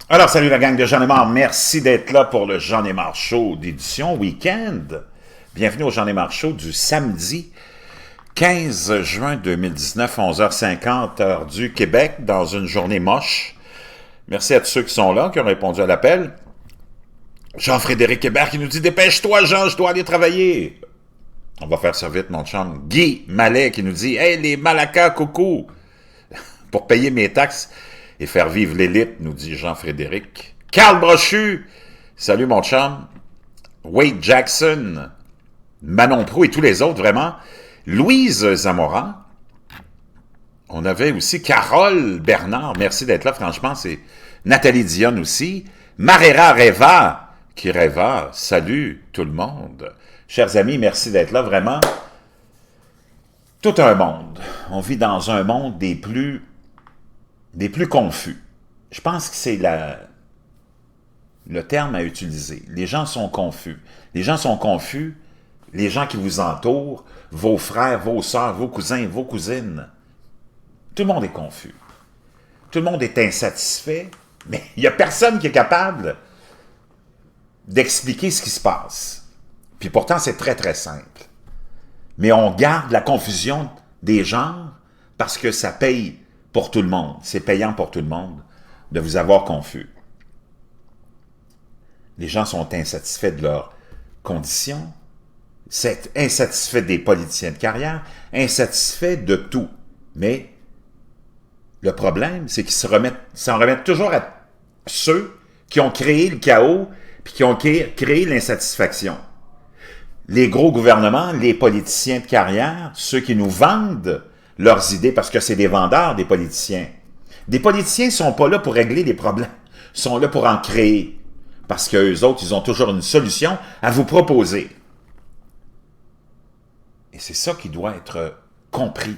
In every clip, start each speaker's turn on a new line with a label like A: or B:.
A: Alors, salut la gang de J'en ai marre. Merci d'être là pour le J'en ai marre show d'édition week-end. Bienvenue au J'en ai marre show du samedi 15 juin 2019, 11h50, heure du Québec, dans une journée moche. Merci à tous ceux qui sont là, qui ont répondu à l'appel. Jean-Frédéric Hébert qui nous dit « Dépêche-toi, Jean, je dois aller travailler. » On va faire ça vite, mon chum. Guy Mallet qui nous dit « Hey, les Malacas, coucou. » Pour payer mes taxes et faire vivre l'élite, nous dit Jean-Frédéric. Carl Brochu, salut mon chum. Wade Jackson, Manon Proulx et tous les autres, vraiment. Louise Zamora. On avait aussi Carole Bernard, merci d'être là, franchement, c'est Nathalie Dionne aussi. Marera Reva, qui rêva, salut tout le monde. Chers amis, merci d'être là, vraiment. Tout un monde. On vit dans un monde des plus confus. Je pense que c'est le terme à utiliser. Les gens sont confus. Les gens sont confus, les gens qui vous entourent, vos frères, vos sœurs, vos cousins, vos cousines. Tout le monde est confus. Tout le monde est insatisfait, mais il n'y a personne qui est capable d'expliquer ce qui se passe. Puis pourtant, c'est très, très simple. Mais on garde la confusion des genres parce que ça paye pour tout le monde. C'est payant pour tout le monde de vous avoir confus. Les gens sont insatisfaits de leurs conditions, insatisfaits des politiciens de carrière, insatisfaits de tout. Mais le problème, c'est qu'ils s'en remettent toujours à ceux qui ont créé le chaos puis qui ont créé l'insatisfaction. Les gros gouvernements, les politiciens de carrière, ceux qui nous vendent leurs idées, parce que c'est des vendeurs, des politiciens. Des politiciens ne sont pas là pour régler les problèmes, ils sont là pour en créer. Parce qu'eux autres, ils ont toujours une solution à vous proposer. Et c'est ça qui doit être compris.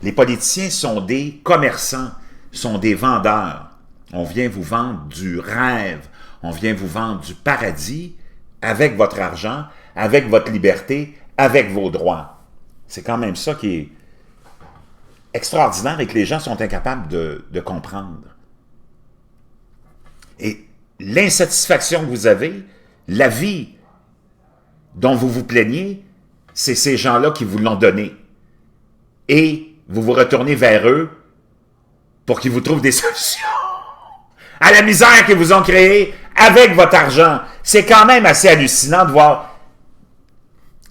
A: Les politiciens sont des commerçants, sont des vendeurs. On vient vous vendre du rêve, on vient vous vendre du paradis avec votre argent, avec votre liberté, avec vos droits. C'est quand même ça qui est extraordinaire et que les gens sont incapables de comprendre. Et l'insatisfaction que vous avez, la vie dont vous vous plaignez, c'est ces gens-là qui vous l'ont donné. Et vous vous retournez vers eux pour qu'ils vous trouvent des solutions à la misère qu'ils vous ont créée avec votre argent. C'est quand même assez hallucinant de voir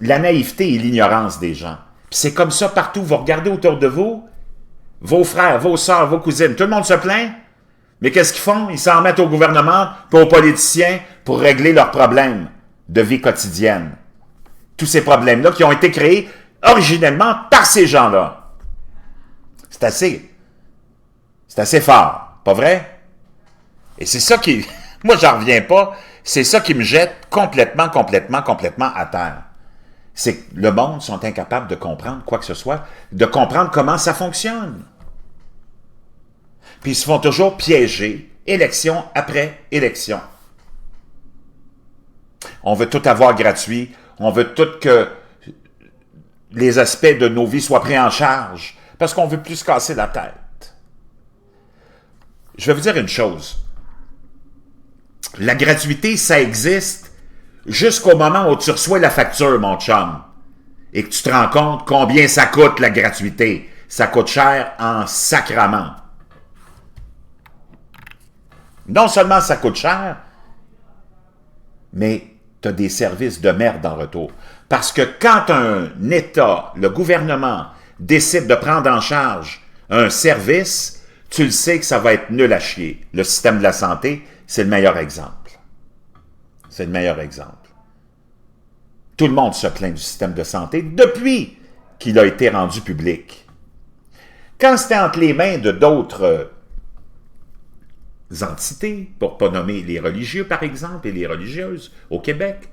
A: la naïveté et l'ignorance des gens. Puis c'est comme ça partout. Vous regardez autour de vous, vos frères, vos sœurs, vos cousines, tout le monde se plaint. Mais qu'est-ce qu'ils font? Ils s'en remettent au gouvernement, pas aux politiciens, pour régler leurs problèmes de vie quotidienne. Tous ces problèmes-là qui ont été créés originellement par ces gens-là. C'est assez fort, pas vrai? Et c'est ça qui... Moi, j'en reviens pas. C'est ça qui me jette complètement à terre. C'est que le monde sont incapables de comprendre quoi que ce soit, de comprendre comment ça fonctionne. Puis ils se font toujours piéger, élection après élection. On veut tout avoir gratuit, on veut tout que les aspects de nos vies soient pris en charge, parce qu'on veut plus se casser la tête. Je vais vous dire une chose. La gratuité, ça existe jusqu'au moment où tu reçois la facture, mon chum, et que tu te rends compte combien ça coûte, la gratuité. Ça coûte cher en sacrament. Non seulement ça coûte cher, mais tu as des services de merde en retour. Parce que quand un État, le gouvernement, décide de prendre en charge un service, tu le sais que ça va être nul à chier. Le système de la santé, c'est le meilleur exemple. C'est le meilleur exemple. Tout le monde se plaint du système de santé depuis qu'il a été rendu public. Quand c'était entre les mains de d'autres entités, pour ne pas nommer les religieux, par exemple, et les religieuses au Québec,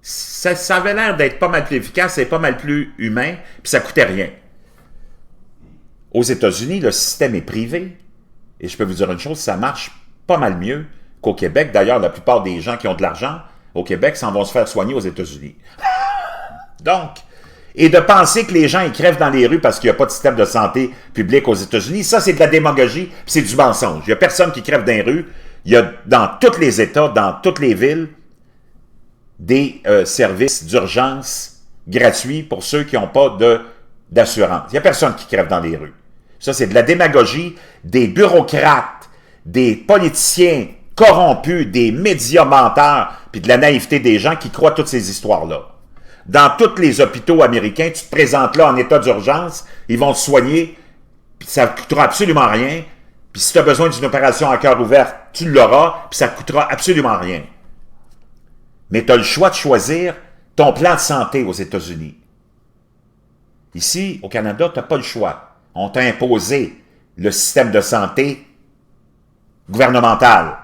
A: ça avait l'air d'être pas mal plus efficace et pas mal plus humain, puis ça coûtait rien. Aux États-Unis, le système est privé, et je peux vous dire une chose, ça marche pas mal mieux qu'au Québec. D'ailleurs, la plupart des gens qui ont de l'argent au Québec s'en vont se faire soigner aux États-Unis. Donc, et de penser que les gens ils crèvent dans les rues parce qu'il n'y a pas de système de santé public aux États-Unis, ça c'est de la démagogie, c'est du mensonge. Il n'y a personne qui crève dans les rues. Il y a dans tous les États, dans toutes les villes, des services d'urgence gratuits pour ceux qui n'ont pas d'assurance. Il n'y a personne qui crève dans les rues. Ça, c'est de la démagogie des bureaucrates, des politiciens corrompus, des médias menteurs, puis de la naïveté des gens qui croient toutes ces histoires-là. Dans tous les hôpitaux américains, tu te présentes là en état d'urgence, ils vont te soigner, puis ça ne coûtera absolument rien. Puis si tu as besoin d'une opération à cœur ouvert, tu l'auras, puis ça ne coûtera absolument rien. Mais tu as le choix de choisir ton plan de santé aux États-Unis. Ici, au Canada, tu n'as pas le choix. On t'a imposé le système de santé gouvernemental,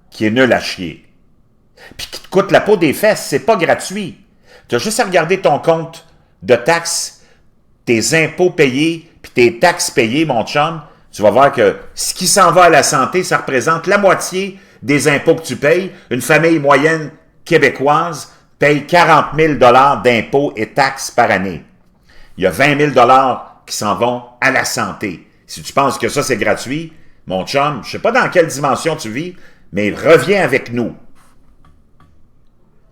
A: qui est nul à chier. Puis qui te coûte la peau des fesses, c'est pas gratuit. Tu as juste à regarder ton compte de taxes, tes impôts payés, puis tes taxes payées, mon chum. Tu vas voir que ce qui s'en va à la santé, ça représente la moitié des impôts que tu payes. Une famille moyenne québécoise paye 40 000 $ d'impôts et taxes par année. Il y a 20 000 $ qui s'en vont à la santé. Si tu penses que ça, c'est gratuit, mon chum, je ne sais pas dans quelle dimension tu vis, mais reviens avec nous.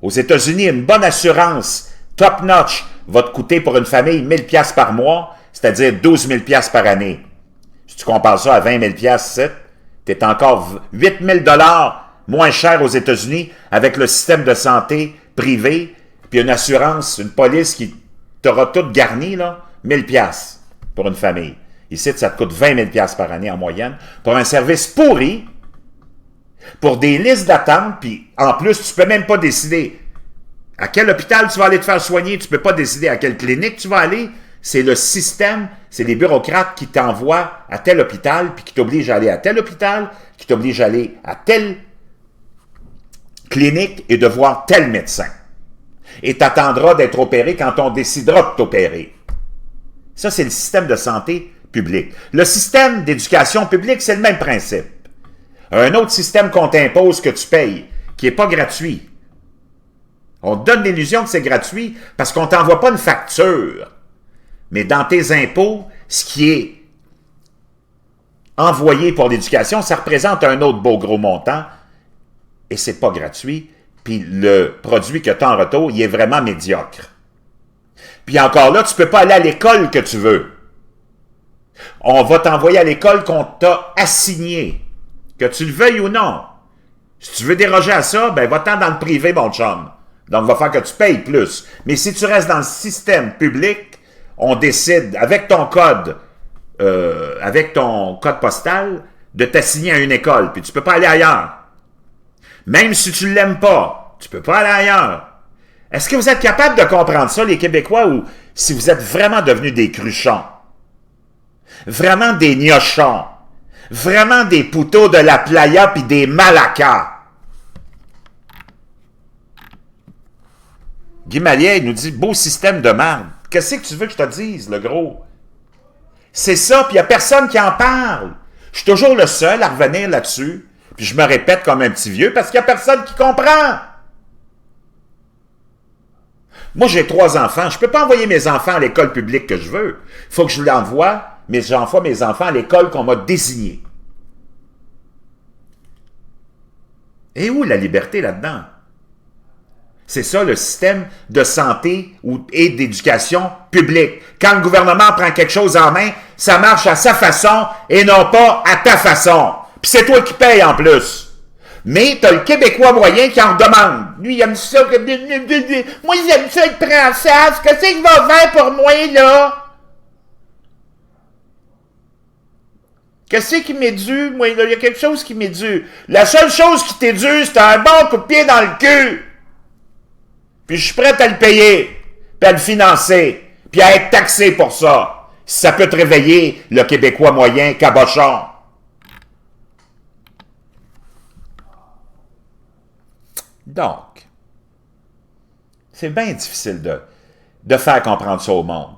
A: Aux États-Unis, une bonne assurance top-notch va te coûter pour une famille 1 000 $ par mois, c'est-à-dire 12 000 $ par année. Si tu compares ça à 20 000 $, tu es encore 8 000 $ moins cher aux États-Unis avec le système de santé privé, puis une assurance, une police qui t'aura tout garni, là, 1 000 $ pour une famille. Ici, ça te coûte 20 000 $ par année en moyenne pour un service pourri, pour des listes d'attente, puis en plus, tu ne peux même pas décider à quel hôpital tu vas aller te faire soigner, tu ne peux pas décider à quelle clinique tu vas aller. C'est le système, c'est les bureaucrates qui t'envoient à tel hôpital, puis qui t'obligent à aller à tel hôpital, qui t'obligent à aller à telle clinique et de voir tel médecin. Et t'attendras d'être opéré quand on décidera de t'opérer. Ça, c'est le système de santé publique. Le système d'éducation publique, c'est le même principe. Un autre système qu'on t'impose que tu payes, qui n'est pas gratuit. On te donne l'illusion que c'est gratuit parce qu'on ne t'envoie pas une facture. Mais dans tes impôts, ce qui est envoyé pour l'éducation, ça représente un autre beau gros montant et c'est pas gratuit. Puis le produit que tu as en retour, il est vraiment médiocre. Puis encore là, tu ne peux pas aller à l'école que tu veux. On va t'envoyer à l'école qu'on t'a assignée, que tu le veuilles ou non. Si tu veux déroger à ça, ben va-t'en dans le privé, mon chum. Donc, va faire que tu payes plus. Mais si tu restes dans le système public, on décide, avec ton code postal, de t'assigner à une école, puis tu ne peux pas aller ailleurs. Même si tu ne l'aimes pas, tu ne peux pas aller ailleurs. Est-ce que vous êtes capable de comprendre ça, les Québécois, ou si vous êtes vraiment devenus des cruchons? Vraiment des gnochons? Vraiment des pouteaux de la playa puis des malacas? Guy Mallier nous dit « Beau système de merde. » Qu'est-ce que tu veux que je te dise, le gros? C'est ça, puis il n'y a personne qui en parle. Je suis toujours le seul à revenir là-dessus, puis je me répète comme un petit vieux, parce qu'il n'y a personne qui comprend. Moi, j'ai 3 enfants. Je ne peux pas envoyer mes enfants à l'école publique que je veux. Il faut que je l'envoie, mais j'envoie mes enfants à l'école qu'on m'a désignée. Et où la liberté là-dedans? C'est ça le système de santé et d'éducation publique. Quand le gouvernement prend quelque chose en main, ça marche à sa façon et non pas à ta façon. Puis c'est toi qui payes en plus. Mais tu as le Québécois moyen qui en demande. Lui, il aime ça. Moi, j'aime ça être princesse. Qu'est-ce qu'il va faire pour moi, là? Qu'est-ce qui m'est dû? Moi, il y a quelque chose qui m'est dû. La seule chose qui t'est due, c'est un bon coup de pied dans le cul. Puis je suis prêt à le payer, puis à le financer, puis à être taxé pour ça. Si ça peut te réveiller, le Québécois moyen cabochon. Donc, c'est bien difficile de faire comprendre ça au monde.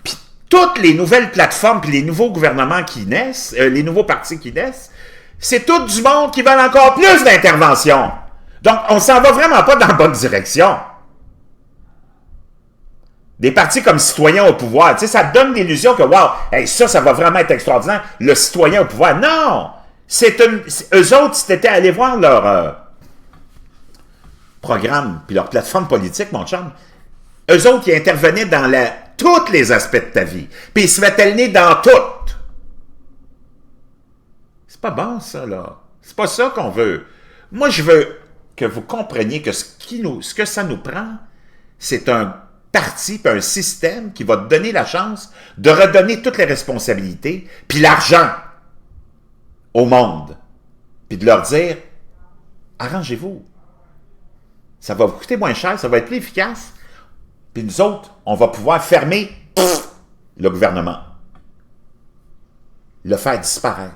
A: Puis toutes les nouvelles plateformes, puis les nouveaux gouvernements qui naissent, les nouveaux partis qui naissent, c'est tout du monde qui veulent encore plus d'intervention. Donc, on s'en va vraiment pas dans la bonne direction. Des partis comme Citoyens au pouvoir, tu sais, ça donne l'illusion que, wow, hey, ça va vraiment être extraordinaire, le citoyen au pouvoir. Non! Eux autres, si t'étais allé voir leur programme puis leur plateforme politique, mon chum, eux autres, ils intervenaient dans tous les aspects de ta vie. Puis ils se mettaient le nez dans tout. C'est pas bon, ça, là. C'est pas ça qu'on veut. Moi, je veux que vous compreniez que ce que ça nous prend, c'est un parti, puis un système qui va te donner la chance de redonner toutes les responsabilités, puis l'argent au monde, puis de leur dire, arrangez-vous. Ça va vous coûter moins cher, ça va être plus efficace, puis nous autres, on va pouvoir fermer le gouvernement. Le faire disparaître.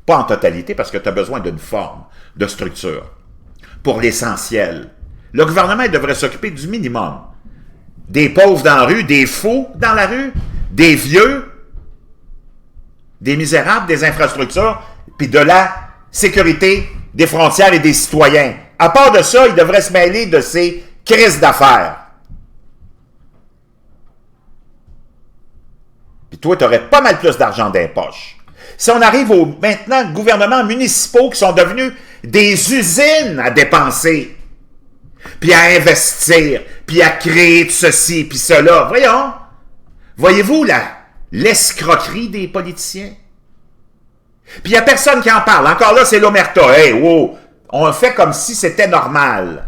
A: Pas en totalité, parce que tu as besoin d'une forme, de structure. Pour l'essentiel. Le gouvernement il devrait s'occuper du minimum. Des pauvres dans la rue, des fous dans la rue, des vieux, des misérables, des infrastructures, puis de la sécurité des frontières et des citoyens. À part de ça, il devrait se mêler de ces crises d'affaires. Puis toi, tu aurais pas mal plus d'argent dans les poches. Si on arrive aux maintenant gouvernements municipaux qui sont devenus des usines à dépenser, puis à investir, puis à créer de ceci, puis cela, voyons, voyez-vous l'escroquerie des politiciens? Puis il n'y a personne qui en parle. Encore là, c'est l'omerta. Hey, wow, on fait comme si c'était normal.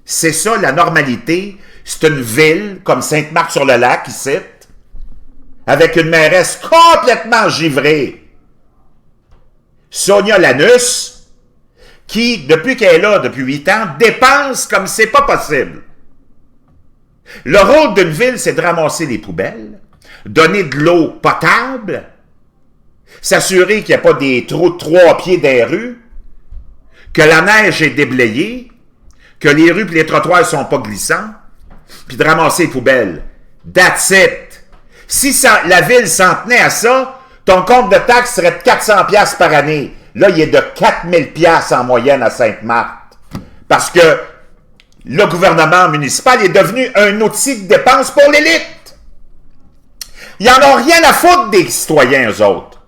A: C'est ça, la normalité. C'est une ville comme Sainte-Marthe-sur-le-Lac, ici, avec une mairesse complètement givrée. Sonia Lanus, qui, depuis qu'elle est là, depuis 8 ans, dépense comme c'est pas possible. Le rôle d'une ville, c'est de ramasser les poubelles, donner de l'eau potable, s'assurer qu'il n'y a pas des trous de 3 pieds dans les rues, que la neige est déblayée, que les rues et les trottoirs ne sont pas glissants, puis de ramasser les poubelles. That's it. Si la ville s'en tenait à ça, ton compte de taxes serait de 400$ par année. Là, il est de 4000$ en moyenne à Sainte-Marthe. Parce que le gouvernement municipal est devenu un outil de dépense pour l'élite. Ils n'en ont rien à foutre des citoyens, eux autres.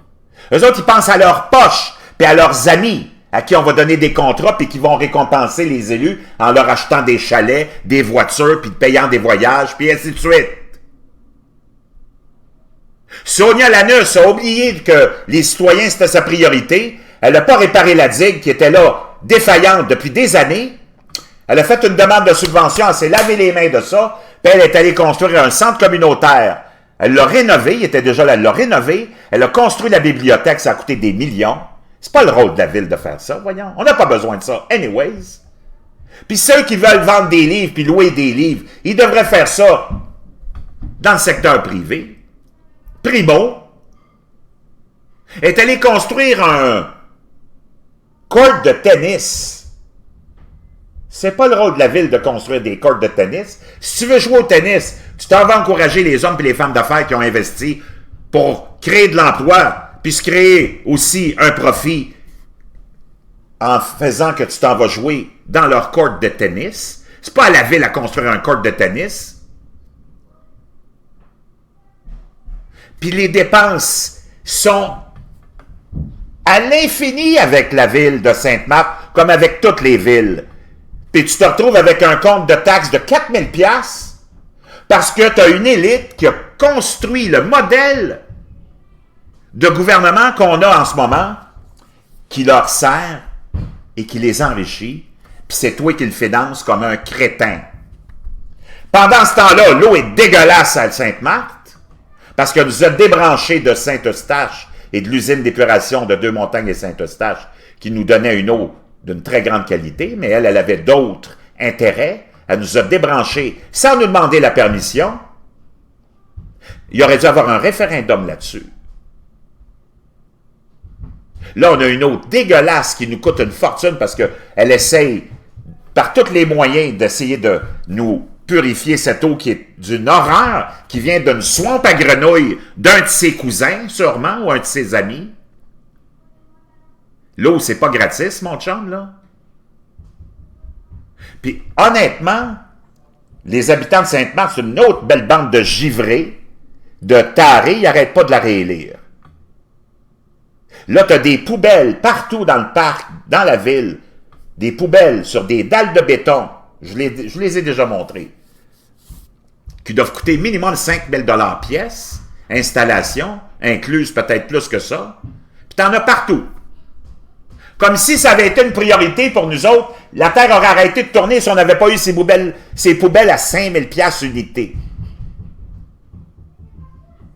A: Eux autres, ils pensent à leur poche, puis à leurs amis, à qui on va donner des contrats, puis qui vont récompenser les élus en leur achetant des chalets, des voitures, puis payant des voyages, puis ainsi de suite. Sonia Lanus a oublié que les citoyens, c'était sa priorité. Elle n'a pas réparé la digue qui était là, défaillante depuis des années. Elle a fait une demande de subvention, elle s'est lavé les mains de ça, puis elle est allée construire un centre communautaire. Elle l'a rénové, il était déjà là, elle l'a rénové, elle a construit la bibliothèque, ça a coûté des millions. C'est pas le rôle de la ville de faire ça, voyons. On n'a pas besoin de ça, anyways. Puis ceux qui veulent vendre des livres puis louer des livres, ils devraient faire ça dans le secteur privé. Primo est allé construire un court de tennis. C'est pas le rôle de la ville de construire des courts de tennis. Si tu veux jouer au tennis, tu t'en vas encourager les hommes et les femmes d'affaires qui ont investi pour créer de l'emploi, puis se créer aussi un profit en faisant que tu t'en vas jouer dans leur court de tennis. C'est pas à la ville à construire un court de tennis. Puis les dépenses sont à l'infini avec la ville de Sainte-Marthe, comme avec toutes les villes. Puis tu te retrouves avec un compte de taxes de 4000$ parce que tu as une élite qui a construit le modèle de gouvernement qu'on a en ce moment, qui leur sert et qui les enrichit, puis c'est toi qui le finances comme un crétin. Pendant ce temps-là, l'eau est dégueulasse à Sainte-Marthe, parce que vous êtes débranchés de Saint-Eustache et de l'usine d'épuration de Deux-Montagnes et Saint-Eustache, qui nous donnait une eau d'une très grande qualité, mais elle avait d'autres intérêts. Elle nous a débranchés sans nous demander la permission. Il aurait dû avoir un référendum là-dessus. Là, on a une eau dégueulasse qui nous coûte une fortune parce qu'elle essaye, par tous les moyens, d'essayer de nous purifier cette eau qui est d'une horreur, qui vient d'une swamp à grenouilles d'un de ses cousins, sûrement, ou un de ses amis. L'eau, c'est pas gratis, mon chum, là. Puis, honnêtement, Les habitants de Sainte-Marthe, c'est une autre belle bande de givrés, de tarés, ils n'arrêtent pas de la réélire. Là, tu as des poubelles partout dans le parc, dans la ville, des poubelles sur des dalles de béton, je les ai déjà montrées, qui doivent coûter minimum 5 000 $ pièce, installation, incluse peut-être plus que ça, puis tu en as partout. Comme si ça avait été une priorité pour nous autres, la Terre aurait arrêté de tourner si on n'avait pas eu ces poubelles à 5 000 $ unité.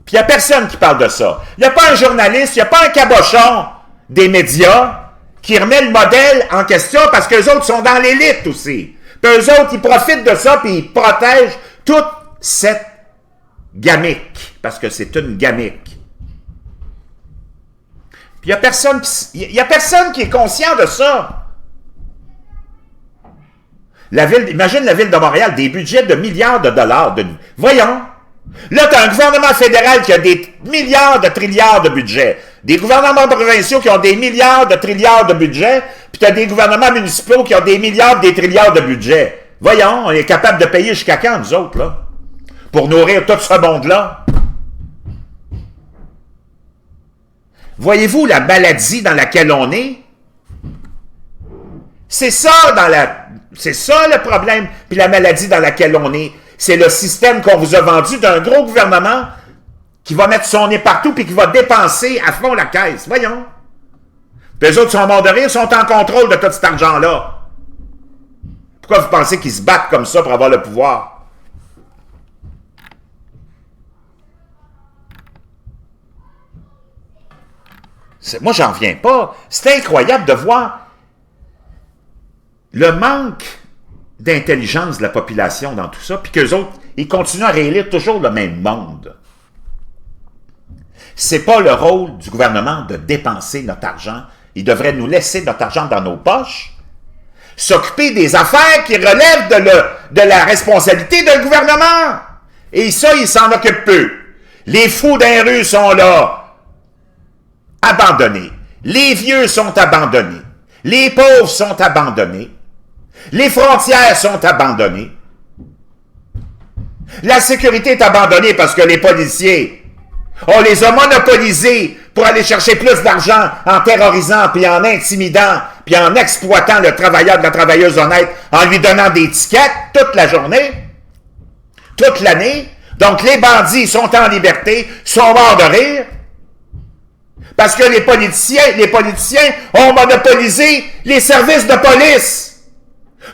A: Puis il n'y a personne qui parle de ça. Il n'y a pas un journaliste, il n'y a pas un cabochon des médias qui remet le modèle en question parce qu'eux autres sont dans l'élite aussi. Puis eux autres, ils profitent de ça puis ils protègent toute cette gamique. Parce que c'est une gamique. Puis il n'y a personne qui est conscient de ça. Imagine la ville de Montréal, des budgets de milliards de dollars. Voyons. Là, tu as un gouvernement fédéral qui a des milliards de trilliards de budget. Des gouvernements provinciaux qui ont des milliards de trilliards de budget. Puis tu as des gouvernements municipaux qui ont des milliards, des trilliards de budget. Voyons, on est capable de payer jusqu'à quand, nous autres, là? Pour nourrir tout ce monde-là? Voyez-vous la maladie dans laquelle on est? C'est ça le problème, puis la maladie dans laquelle on est. C'est le système qu'on vous a vendu d'un gros gouvernement qui va mettre son nez partout puis qui va dépenser à fond la caisse. Voyons. Puis eux autres sont morts de rire, sont en contrôle de tout cet argent-là. Pourquoi vous pensez qu'ils se battent comme ça pour avoir le pouvoir? Moi, j'en reviens pas. C'est incroyable de voir le manque d'intelligence de la population dans tout ça, puis qu'eux autres, ils continuent à réélire toujours le même monde. C'est pas le rôle du gouvernement de dépenser notre argent. Il devrait nous laisser notre argent dans nos poches, s'occuper des affaires qui relèvent de la responsabilité d'un gouvernement. Et ça, ils s'en occupent peu. Les fous d'un rue sont là, abandonnés. Les vieux sont abandonnés. Les pauvres sont abandonnés. Les frontières sont abandonnées. La sécurité est abandonnée parce que les policiers, on les a monopolisés pour aller chercher plus d'argent en terrorisant, puis en intimidant, puis en exploitant le travailleur de la travailleuse honnête, en lui donnant des tickets toute la journée, toute l'année. Donc les bandits sont en liberté, sont morts de rire, parce que les politiciens ont monopolisé les services de police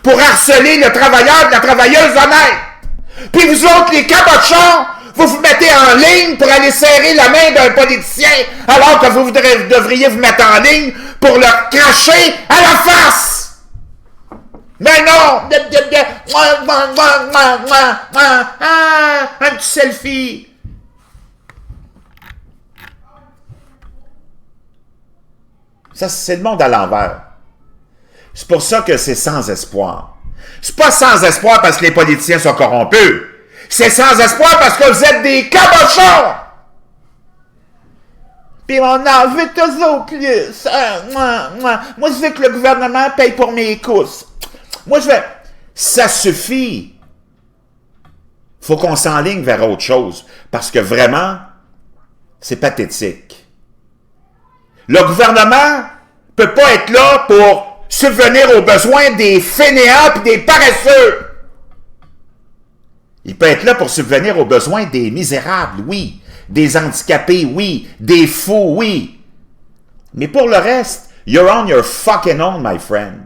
A: pour harceler le travailleur de la travailleuse honnête. Puis vous autres, les cabochons, vous vous mettez en ligne pour aller serrer la main d'un politicien, alors que vous devriez vous mettre en ligne pour leur cracher à la face. Mais non! Un petit selfie. Ça, c'est le monde à l'envers. C'est pour ça que c'est sans espoir. C'est pas sans espoir parce que les politiciens sont corrompus. C'est sans espoir parce que vous êtes des cabochons! Puis on en veut toujours plus. Moi, je veux que le gouvernement paye pour mes courses. Moi, je veux... Ça suffit. Faut qu'on s'enligne vers autre chose. Parce que vraiment, c'est pathétique. Le gouvernement peut pas être là pour subvenir aux besoins des fainéants et des paresseux. Il peut être là pour subvenir aux besoins des misérables, oui. Des handicapés, oui. Des fous, oui. Mais pour le reste, you're on your fucking own, my friend.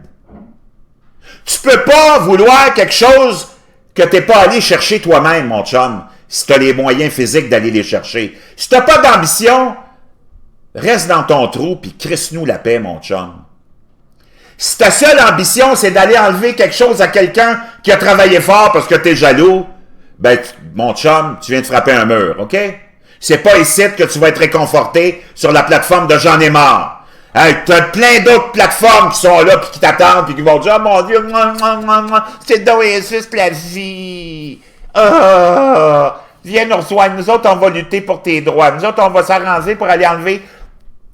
A: Tu peux pas vouloir quelque chose que t'es pas allé chercher toi-même, mon chum, si t'as les moyens physiques d'aller les chercher. Si t'as pas d'ambition, reste dans ton trou puis crisse-nous la paix, mon chum. Si ta seule ambition, c'est d'aller enlever quelque chose à quelqu'un qui a travaillé fort parce que t'es jaloux, ben, mon chum, tu viens de frapper un mur, OK? C'est pas ici que tu vas être réconforté sur la plateforme de J'en ai marre. Hey, t'as plein d'autres plateformes qui sont là, puis qui t'attendent, puis qui vont dire « Oh mon Dieu, c'est donc juste la vie. Oh, viens nous rejoindre. Nous autres, on va lutter pour tes droits. Nous autres, on va s'arranger pour aller enlever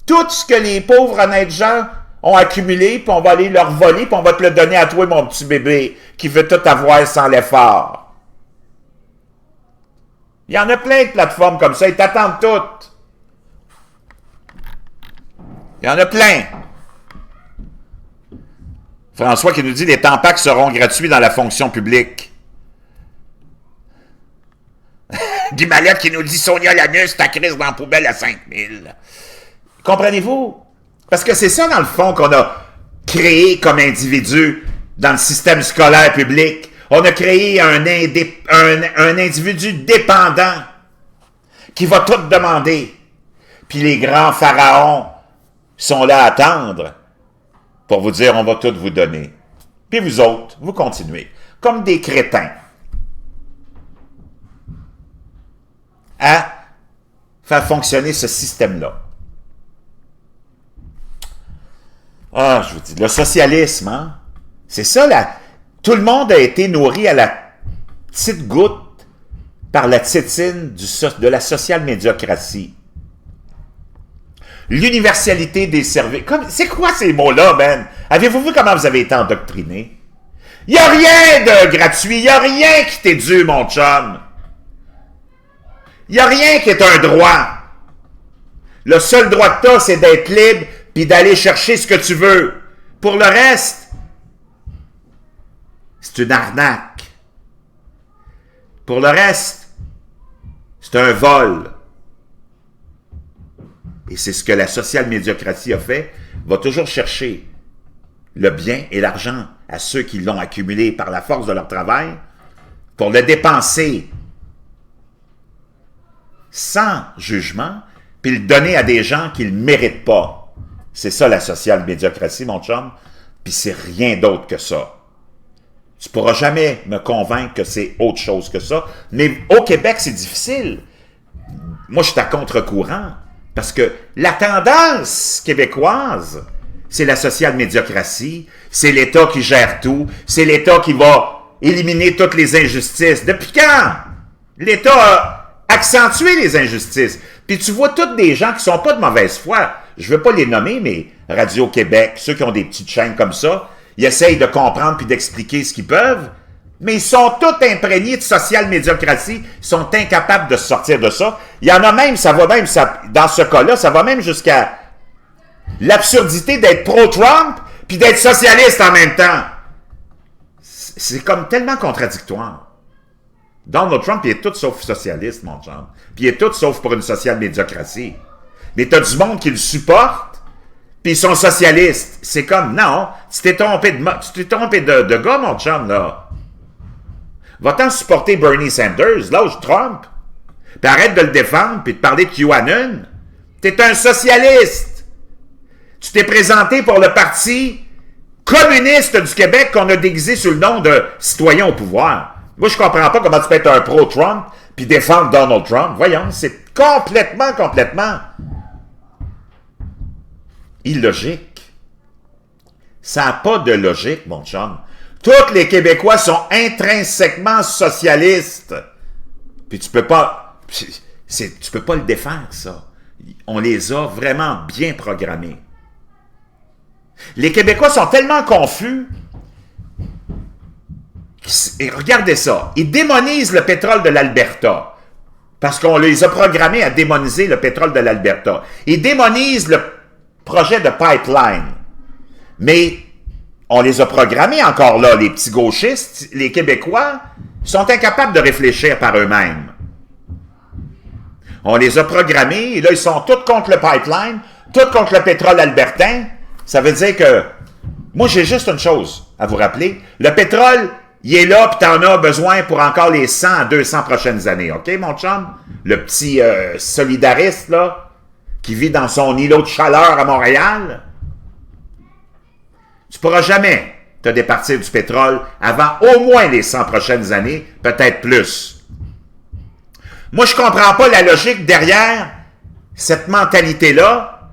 A: tout ce que les pauvres honnêtes gens ont accumulé, puis on va aller leur voler, puis on va te le donner à toi, mon petit bébé, qui veut tout avoir sans l'effort. Il y en a plein de plateformes comme ça, ils t'attendent toutes. Il y en a plein. François qui nous dit « Les Tampacs seront gratuits dans la fonction publique. » Guy Mallette qui nous dit « Sonia Lanus, ta crise dans la poubelle à 5000. » Comprenez-vous? Parce que c'est ça, dans le fond, qu'on a créé comme individu dans le système scolaire public. On a créé un individu dépendant qui va tout demander. Puis les grands pharaons sont là à attendre pour vous dire « on va tout vous donner ». Puis vous autres, vous continuez, comme des crétins, à faire fonctionner ce système-là. Ah, je vous dis, le socialisme, hein? C'est ça, là. Tout le monde a été nourri à la petite goutte par la tétine de la social-médiocratie. L'universalité des services. C'est quoi ces mots-là, man? Avez-vous vu comment vous avez été endoctrinés? Il n'y a rien de gratuit, il n'y a rien qui t'est dû, mon chum. Il n'y a rien qui est un droit. Le seul droit que tu as, c'est d'être libre puis d'aller chercher ce que tu veux. Pour le reste, c'est une arnaque. Pour le reste, c'est un vol. Et c'est ce que la social-médiocratie a fait, va toujours chercher le bien et l'argent à ceux qui l'ont accumulé par la force de leur travail pour le dépenser sans jugement, puis le donner à des gens qui ne le méritent pas. C'est ça la social-médiocratie, mon chum, puis c'est rien d'autre que ça. Tu ne pourras jamais me convaincre que c'est autre chose que ça, mais au Québec, c'est difficile. Moi, je suis à contre-courant, parce que la tendance québécoise, c'est la social-médiocratie, c'est l'État qui gère tout, c'est l'État qui va éliminer toutes les injustices. Depuis quand? L'État a accentué les injustices. Puis tu vois tous des gens qui sont pas de mauvaise foi. Je ne veux pas les nommer, mais Radio-Québec, ceux qui ont des petites chaînes comme ça, ils essayent de comprendre puis d'expliquer ce qu'ils peuvent, mais ils sont tous imprégnés de social-médiocratie, ils sont incapables de sortir de ça. Il y en a même, dans ce cas-là, ça va même jusqu'à l'absurdité d'être pro-Trump puis d'être socialiste en même temps. C'est comme tellement contradictoire. Donald Trump, il est tout sauf socialiste, mon chum. Puis il est tout sauf pour une social-médiocratie. Mais t'as du monde qui le supporte, puis ils sont socialistes. C'est comme, non, tu t'es trompé de gars, mon chum, là. Va-t'en supporter Bernie Sanders, lâche Trump. Puis arrête de le défendre, puis de parler de QAnon. T'es un socialiste. Tu t'es présenté pour le Parti communiste du Québec qu'on a déguisé sous le nom de citoyen au pouvoir. Moi, je comprends pas comment tu peux être un pro-Trump puis défendre Donald Trump. Voyons, c'est complètement illogique. Ça n'a pas de logique, mon chum. Tous les Québécois sont intrinsèquement socialistes. Puis tu peux pas le défaire, ça. On les a vraiment bien programmés. Les Québécois sont tellement confus. Et regardez ça. Ils démonisent le pétrole de l'Alberta. Parce qu'on les a programmés à démoniser le pétrole de l'Alberta. Ils démonisent le projet de pipeline. Mais on les a programmés encore là, les petits gauchistes, les Québécois, sont incapables de réfléchir par eux-mêmes. On les a programmés, et là, ils sont tous contre le pipeline, tous contre le pétrole albertain. Ça veut dire que, moi, j'ai juste une chose à vous rappeler. Le pétrole, il est là, puis t'en as besoin pour encore les 100 à 200 prochaines années. OK, mon chum? Le petit solidariste, là, qui vit dans son îlot de chaleur à Montréal. Tu pourras jamais te départir du pétrole avant au moins les 100 prochaines années, peut-être plus. Moi, je comprends pas la logique derrière cette mentalité-là,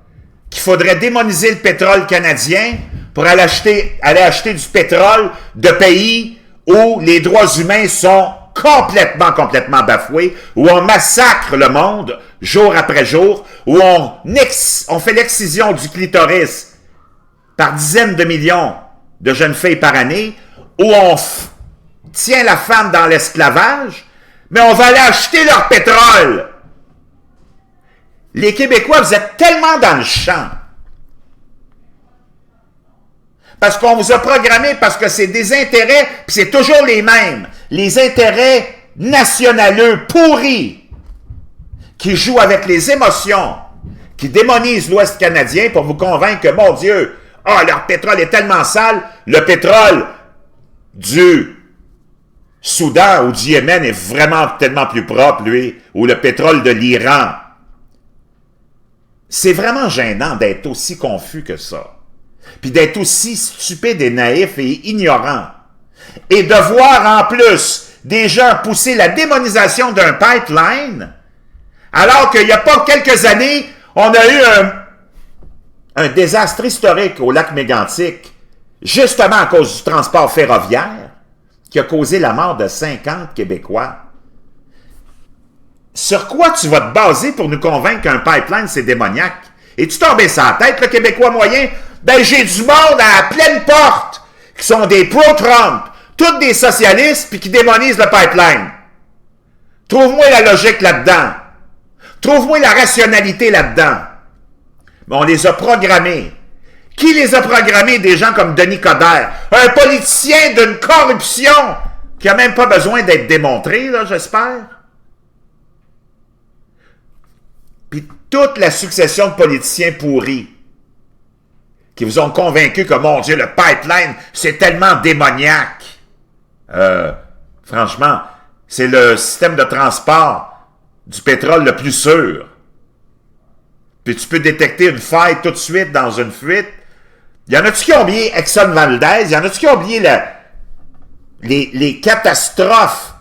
A: qu'il faudrait démoniser le pétrole canadien pour aller acheter du pétrole de pays où les droits humains sont complètement bafoués, où on massacre le monde jour après jour, où on fait l'excision du clitoris par dizaines de millions de jeunes filles par année, où on tient la femme dans l'esclavage, mais on va aller acheter leur pétrole. Les Québécois, vous êtes tellement dans le champ. Parce qu'on vous a programmé, parce que c'est des intérêts, puis c'est toujours les mêmes. Les intérêts nationaleux pourris, qui jouent avec les émotions, qui démonisent l'Ouest canadien pour vous convaincre que, mon Dieu, leur pétrole est tellement sale, le pétrole du Soudan ou du Yémen est vraiment tellement plus propre, lui, ou le pétrole de l'Iran. C'est vraiment gênant d'être aussi confus que ça, puis d'être aussi stupide et naïf et ignorant, et de voir en plus des gens pousser la démonisation d'un pipeline, alors qu'il n'y a pas quelques années, on a eu un désastre historique au lac Mégantic, justement à cause du transport ferroviaire, qui a causé la mort de 50 Québécois. Sur quoi tu vas te baser pour nous convaincre qu'un pipeline, c'est démoniaque? Es-tu tombé sur la tête, le Québécois moyen? Ben, j'ai du monde à la pleine porte, qui sont des pro-Trump, tous des socialistes, puis qui démonisent le pipeline. Trouve-moi la logique là-dedans. Trouve-moi la rationalité là-dedans. Mais on les a programmés. Qui les a programmés? Des gens comme Denis Coderre, un politicien d'une corruption qui n'a même pas besoin d'être démontré, là, j'espère. Puis toute la succession de politiciens pourris qui vous ont convaincu que, mon Dieu, le pipeline, c'est tellement démoniaque. Franchement, c'est le système de transport du pétrole le plus sûr. Puis tu peux détecter une faille tout de suite dans une fuite. Il y en a-tu qui ont oublié Exxon Valdez? Il y en a-tu qui ont oublié les catastrophes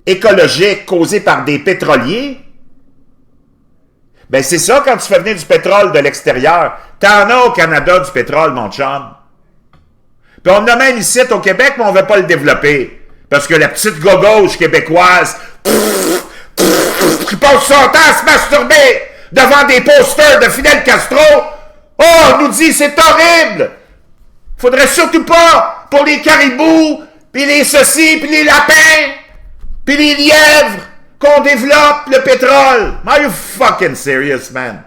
A: écologiques causées par des pétroliers? Ben c'est ça quand tu fais venir du pétrole de l'extérieur. T'en as au Canada du pétrole, mon chum. Puis on en a même ici au Québec, mais on ne veut pas le développer. Parce que la petite gauche québécoise qui passe son temps à se masturber devant des posters de Fidel Castro, on nous dit c'est horrible. Faudrait surtout pas pour les caribous, puis les ceci, puis les lapins, puis les lièvres, qu'on développe le pétrole. Are you fucking serious, man?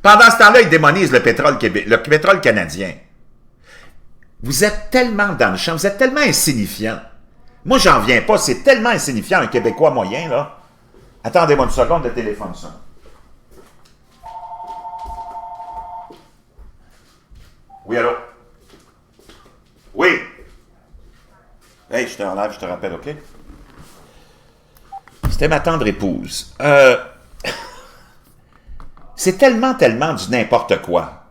A: Pendant ce temps-là, ils démonisent le pétrole canadien. Vous êtes tellement dans le champ, vous êtes tellement insignifiant. Moi, j'en viens pas, c'est tellement insignifiant, un Québécois moyen, là. Attendez-moi une seconde, le téléphone sonne. Oui, allô? Oui. Hey, je te enlève, je te rappelle, OK? C'était ma tendre épouse. C'est tellement du n'importe quoi.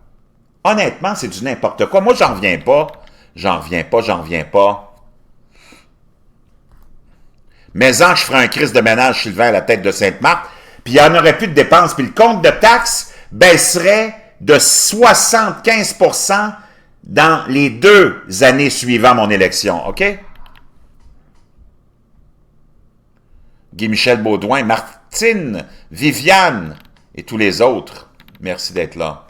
A: Honnêtement, c'est du n'importe quoi. Moi, j'en reviens pas. J'en reviens pas. Mais je ferai un crise de ménage, Sylvain, à la tête de Sainte-Marthe, puis il n'y en aurait plus de dépenses, puis le compte de taxes baisserait de 75% dans les 2 années suivant mon élection, OK? Guy-Michel Baudouin, Martine, Viviane et tous les autres, merci d'être là.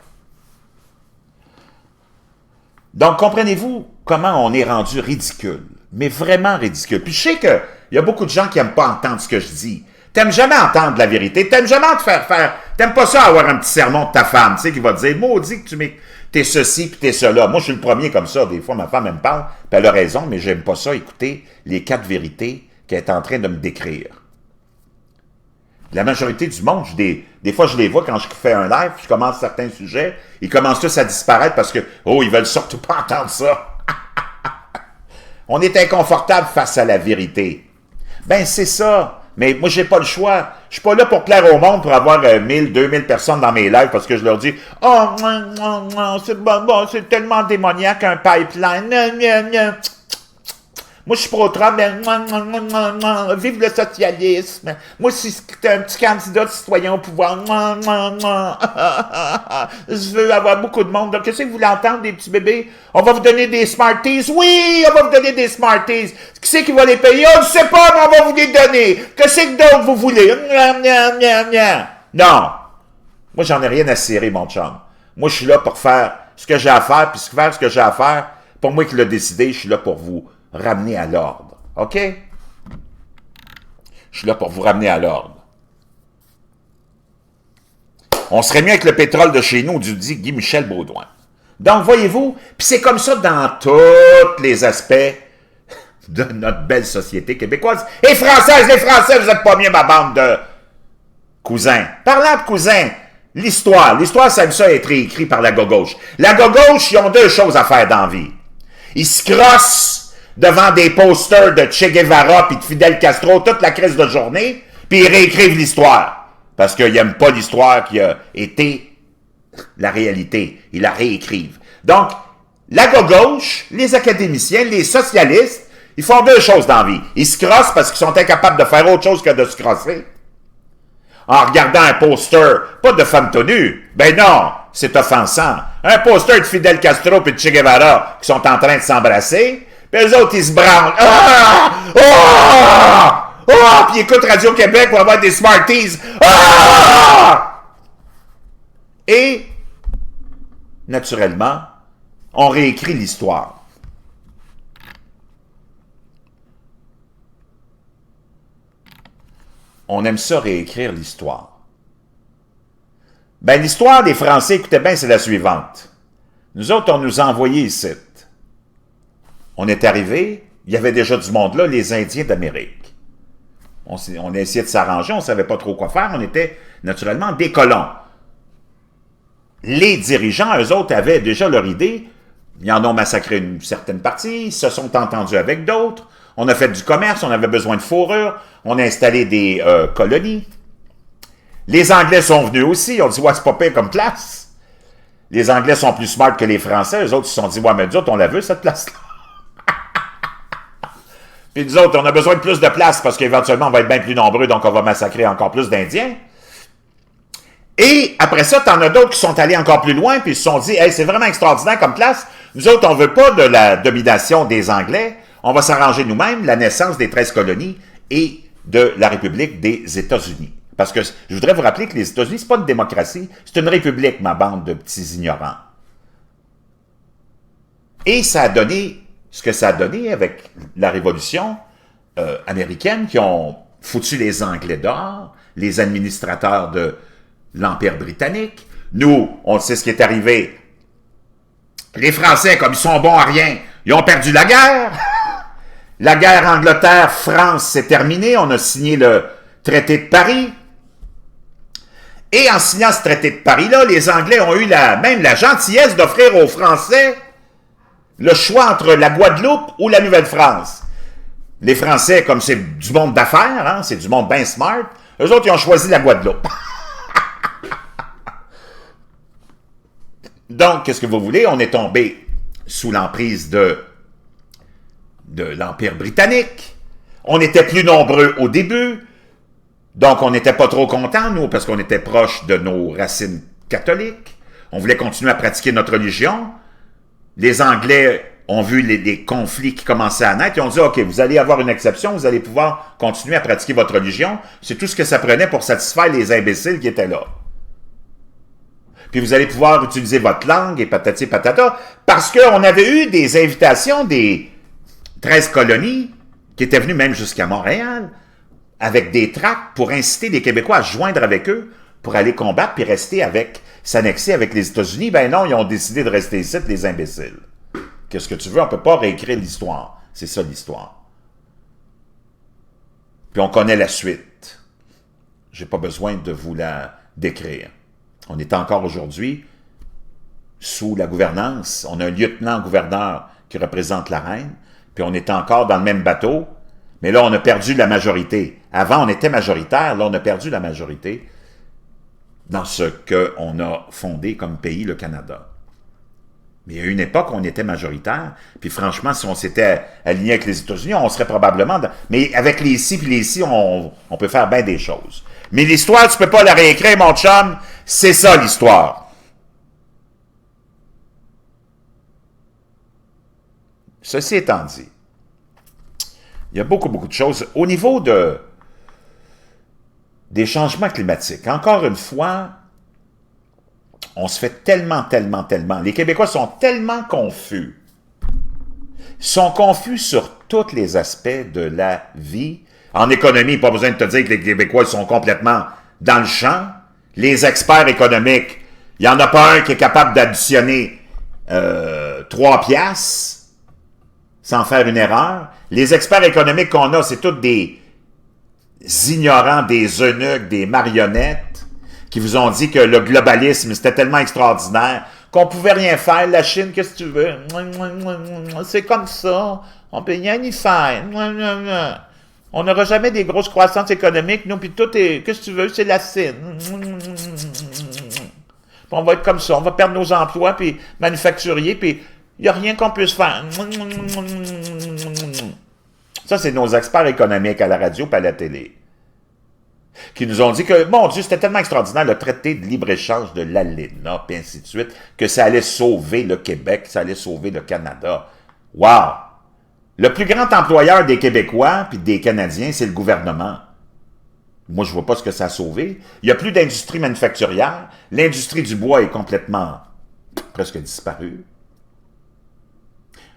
A: Donc, comprenez-vous comment on est rendu ridicule, mais vraiment ridicule. Puis je sais qu'il y a beaucoup de gens qui n'aiment pas entendre ce que je dis. T'aimes jamais entendre la vérité, t'aimes jamais te faire, t'aimes pas ça avoir un petit sermon de ta femme, tu sais, qui va te dire, maudit que t'es ceci puis t'es cela. Moi, je suis le premier comme ça. Des fois, ma femme, elle me parle, puis elle a raison, mais j'aime pas ça, écouter les 4 vérités qu'elle est en train de me décrire. La majorité du monde, des fois, je les vois quand je fais un live, je commence certains sujets, ils commencent tous à disparaître parce que, ils veulent surtout pas entendre ça. On est inconfortable face à la vérité. Ben, c'est ça. Mais moi, j'ai pas le choix. Je suis pas là pour plaire au monde pour avoir 1000, 2000 personnes dans mes lives parce que je leur dis « Oh, c'est tellement démoniaque un pipeline. Moi, je suis pro-Trump. Vive le socialisme. Moi, si c'est un petit candidat de citoyen au pouvoir. Je veux avoir beaucoup de monde. Donc, qu'est-ce que vous voulez entendre, des petits bébés? On va vous donner des Smarties. Oui, on va vous donner des Smarties. Qui c'est qui va les payer? On ne sait pas, mais on va vous les donner. Qu'est-ce que d'autre vous voulez? Non. Moi, j'en ai rien à cirer, mon chum. Moi, je suis là pour faire ce que j'ai à faire, puis faire ce que j'ai à faire. Pour moi qui l'ai décidé, je suis là pour vous ramener à l'ordre. OK? Je suis là pour vous ramener à l'ordre. On serait mieux avec le pétrole de chez nous, dit Guy-Michel Baudouin. Donc, voyez-vous, puis c'est comme ça dans tous les aspects de notre belle société québécoise. Et française, les Français, vous êtes pas mieux, ma bande de cousins. Parlant de cousins, l'histoire, ça aime ça être écrit par la gauche. La gauche, ils ont deux choses à faire dans la vie. Ils se crossent devant des posters de Che Guevara puis de Fidel Castro toute la crise de journée, puis ils réécrivent l'histoire. Parce qu'ils n'aiment pas l'histoire qui a été la réalité. Ils la réécrivent. Donc, la gauche, les académiciens, les socialistes, ils font deux choses dans la vie. Ils se crossent parce qu'ils sont incapables de faire autre chose que de se crosser. En regardant un poster, pas de femme tenue. Ben non, c'est offensant. Un poster de Fidel Castro et de Che Guevara qui sont en train de s'embrasser, puis eux autres, ils se branlent. Ah! Ah! Ah! Puis ils écoutent Radio-Québec pour avoir des Smarties. Ah! Et, naturellement, on réécrit l'histoire. On aime ça réécrire l'histoire. Ben, l'histoire des Français, écoutez bien, c'est la suivante. Nous autres, on nous a envoyés ici. On est arrivés, il y avait déjà du monde là, les Indiens d'Amérique. On a essayé de s'arranger, on ne savait pas trop quoi faire, on était naturellement des colons. Les dirigeants, eux autres, avaient déjà leur idée, ils en ont massacré une certaine partie, ils se sont entendus avec d'autres, on a fait du commerce, on avait besoin de fourrure, on a installé des colonies. Les Anglais sont venus aussi, on dit « ouais, c'est pas pire comme place ». Les Anglais sont plus smart que les Français, eux autres, ils se sont dit « ouais, mais nous autres, on la veut, cette place-là ». Puis nous autres, on a besoin de plus de place parce qu'éventuellement, on va être bien plus nombreux, donc on va massacrer encore plus d'Indiens. Et après ça, t'en as d'autres qui sont allés encore plus loin, puis ils se sont dit, hey, c'est vraiment extraordinaire comme place. Nous autres, on veut pas de la domination des Anglais. On va s'arranger nous-mêmes la naissance des 13 colonies et de la République des États-Unis. Parce que je voudrais vous rappeler que les États-Unis, c'est pas une démocratie, c'est une république, ma bande de petits ignorants. Et ça a donné ce que ça a donné avec la Révolution américaine, qui ont foutu les Anglais dehors, les administrateurs de l'Empire britannique. Nous, on sait ce qui est arrivé. Les Français, comme ils sont bons à rien, ils ont perdu la guerre. La guerre Angleterre-France s'est terminée. On a signé le traité de Paris. Et en signant ce traité de Paris-là, les Anglais ont eu même la gentillesse d'offrir aux Français le choix entre la Guadeloupe ou la Nouvelle-France. Les Français, comme c'est du monde d'affaires, hein, c'est du monde bien smart, eux autres, ils ont choisi la Guadeloupe. Donc, qu'est-ce que vous voulez? On est tombé sous l'emprise de l'Empire britannique. On était plus nombreux au début, donc on n'était pas trop contents, nous, parce qu'on était proches de nos racines catholiques. On voulait continuer à pratiquer notre religion. Les Anglais ont vu les conflits qui commençaient à naître. Ils ont dit, OK, vous allez avoir une exception, vous allez pouvoir continuer à pratiquer votre religion. C'est tout ce que ça prenait pour satisfaire les imbéciles qui étaient là. Puis vous allez pouvoir utiliser votre langue et patati patata, parce qu'on avait eu des invitations des 13 colonies qui étaient venues même jusqu'à Montréal, avec des tracts pour inciter les Québécois à se joindre avec eux, pour aller combattre puis s'annexer avec les États-Unis. Ben non, ils ont décidé de rester ici, les imbéciles. Qu'est-ce que tu veux? On ne peut pas réécrire l'histoire. C'est ça l'histoire. Puis on connaît la suite. Je n'ai pas besoin de vous la décrire. On est encore aujourd'hui sous la gouvernance. On a un lieutenant-gouverneur qui représente la reine, puis on est encore dans le même bateau, mais là, on a perdu la majorité. Avant, on était majoritaire, là, on a perdu la majorité dans ce qu'on a fondé comme pays, le Canada. Mais il y a eu une époque où on était majoritaire, puis franchement, si on s'était aligné avec les États-Unis, on serait probablement... Mais avec les ci puis les ci, on peut faire bien des choses. Mais l'histoire, tu peux pas la réécrire, mon chum. C'est ça, l'histoire. Ceci étant dit, il y a beaucoup de choses. Au niveau des changements climatiques, encore une fois, on se fait tellement. Les Québécois sont tellement confus. Ils sont confus sur tous les aspects de la vie. En économie, pas besoin de te dire que les Québécois sont complètement dans le champ. Les experts économiques, il n'y en a pas un qui est capable d'additionner 3 piastres sans faire une erreur. Les experts économiques qu'on a, c'est tous des ignorants, des eunuques, des marionnettes qui vous ont dit que le globalisme, c'était tellement extraordinaire qu'on pouvait rien faire. La Chine, qu'est-ce que tu veux? C'est comme ça. On peut rien y faire. On n'aura jamais des grosses croissances économiques, nous, puis tout est... Qu'est-ce que tu veux? C'est la Chine. On va être comme ça. On va perdre nos emplois, puis manufacturiers, puis il n'y a rien qu'on puisse faire. Ça, c'est nos experts économiques à la radio et à la télé qui nous ont dit que, mon Dieu, c'était tellement extraordinaire, le traité de libre-échange de l'ALENA, puis ainsi de suite, que ça allait sauver le Québec, ça allait sauver le Canada. Wow! Le plus grand employeur des Québécois puis des Canadiens, c'est le gouvernement. Moi, je vois pas ce que ça a sauvé. Il n'y a plus d'industrie manufacturière. L'industrie du bois est complètement, presque disparue.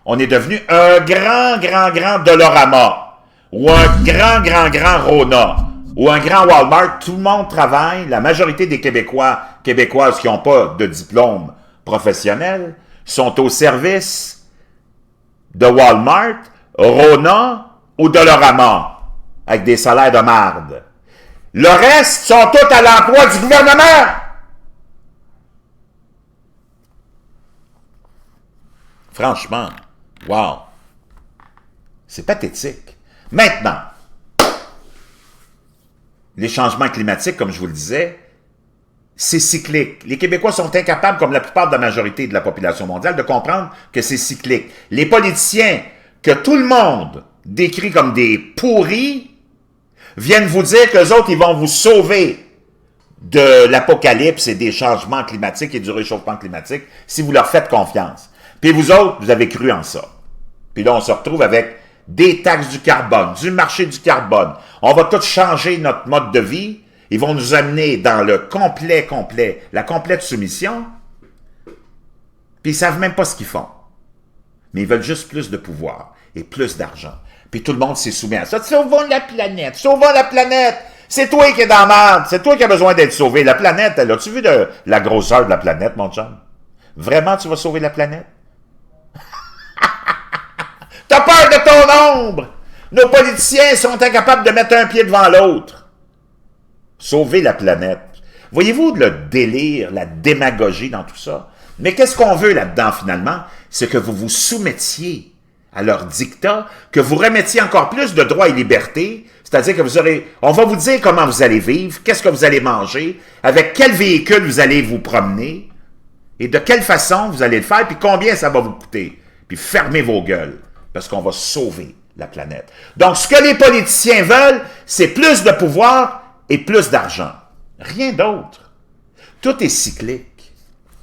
A: On est devenu un grand Dolorama, ou un grand Rona, ou un grand Walmart. Tout le monde travaille. La majorité des Québécois, Québécoises qui n'ont pas de diplôme professionnel, sont au service de Walmart, Rona ou Dolorama, avec des salaires de marde. Le reste sont tous à l'emploi du gouvernement. Franchement, wow. C'est pathétique. Maintenant, les changements climatiques, comme je vous le disais, c'est cyclique. Les Québécois sont incapables, comme la plupart de la majorité de la population mondiale, de comprendre que c'est cyclique. Les politiciens, que tout le monde décrit comme des pourris, viennent vous dire qu'eux autres, ils vont vous sauver de l'apocalypse et des changements climatiques et du réchauffement climatique si vous leur faites confiance. Puis vous autres, vous avez cru en ça. Puis là, on se retrouve avec des taxes du carbone, du marché du carbone. On va tout changer notre mode de vie. Ils vont nous amener dans le la complète soumission. Puis ils savent même pas ce qu'ils font. Mais ils veulent juste plus de pouvoir et plus d'argent. Puis tout le monde s'est soumis à ça. Sauvons la planète! Sauvons la planète! C'est toi qui es dans la merde! C'est toi qui as besoin d'être sauvé. La planète, as-tu vu la grosseur de la planète, mon chum? Vraiment, tu vas sauver la planète? T'as peur de ton ombre! Nos politiciens sont incapables de mettre un pied devant l'autre. Sauver la planète. Voyez-vous le délire, la démagogie dans tout ça? Mais qu'est-ce qu'on veut là-dedans, finalement? C'est que vous vous soumettiez à leur dictat, que vous remettiez encore plus de droits et libertés, c'est-à-dire que on va vous dire comment vous allez vivre, qu'est-ce que vous allez manger, avec quel véhicule vous allez vous promener, et de quelle façon vous allez le faire, puis combien ça va vous coûter. Puis fermez vos gueules, parce qu'on va sauver la planète. Donc, ce que les politiciens veulent, c'est plus de pouvoir et plus d'argent. Rien d'autre. Tout est cyclique.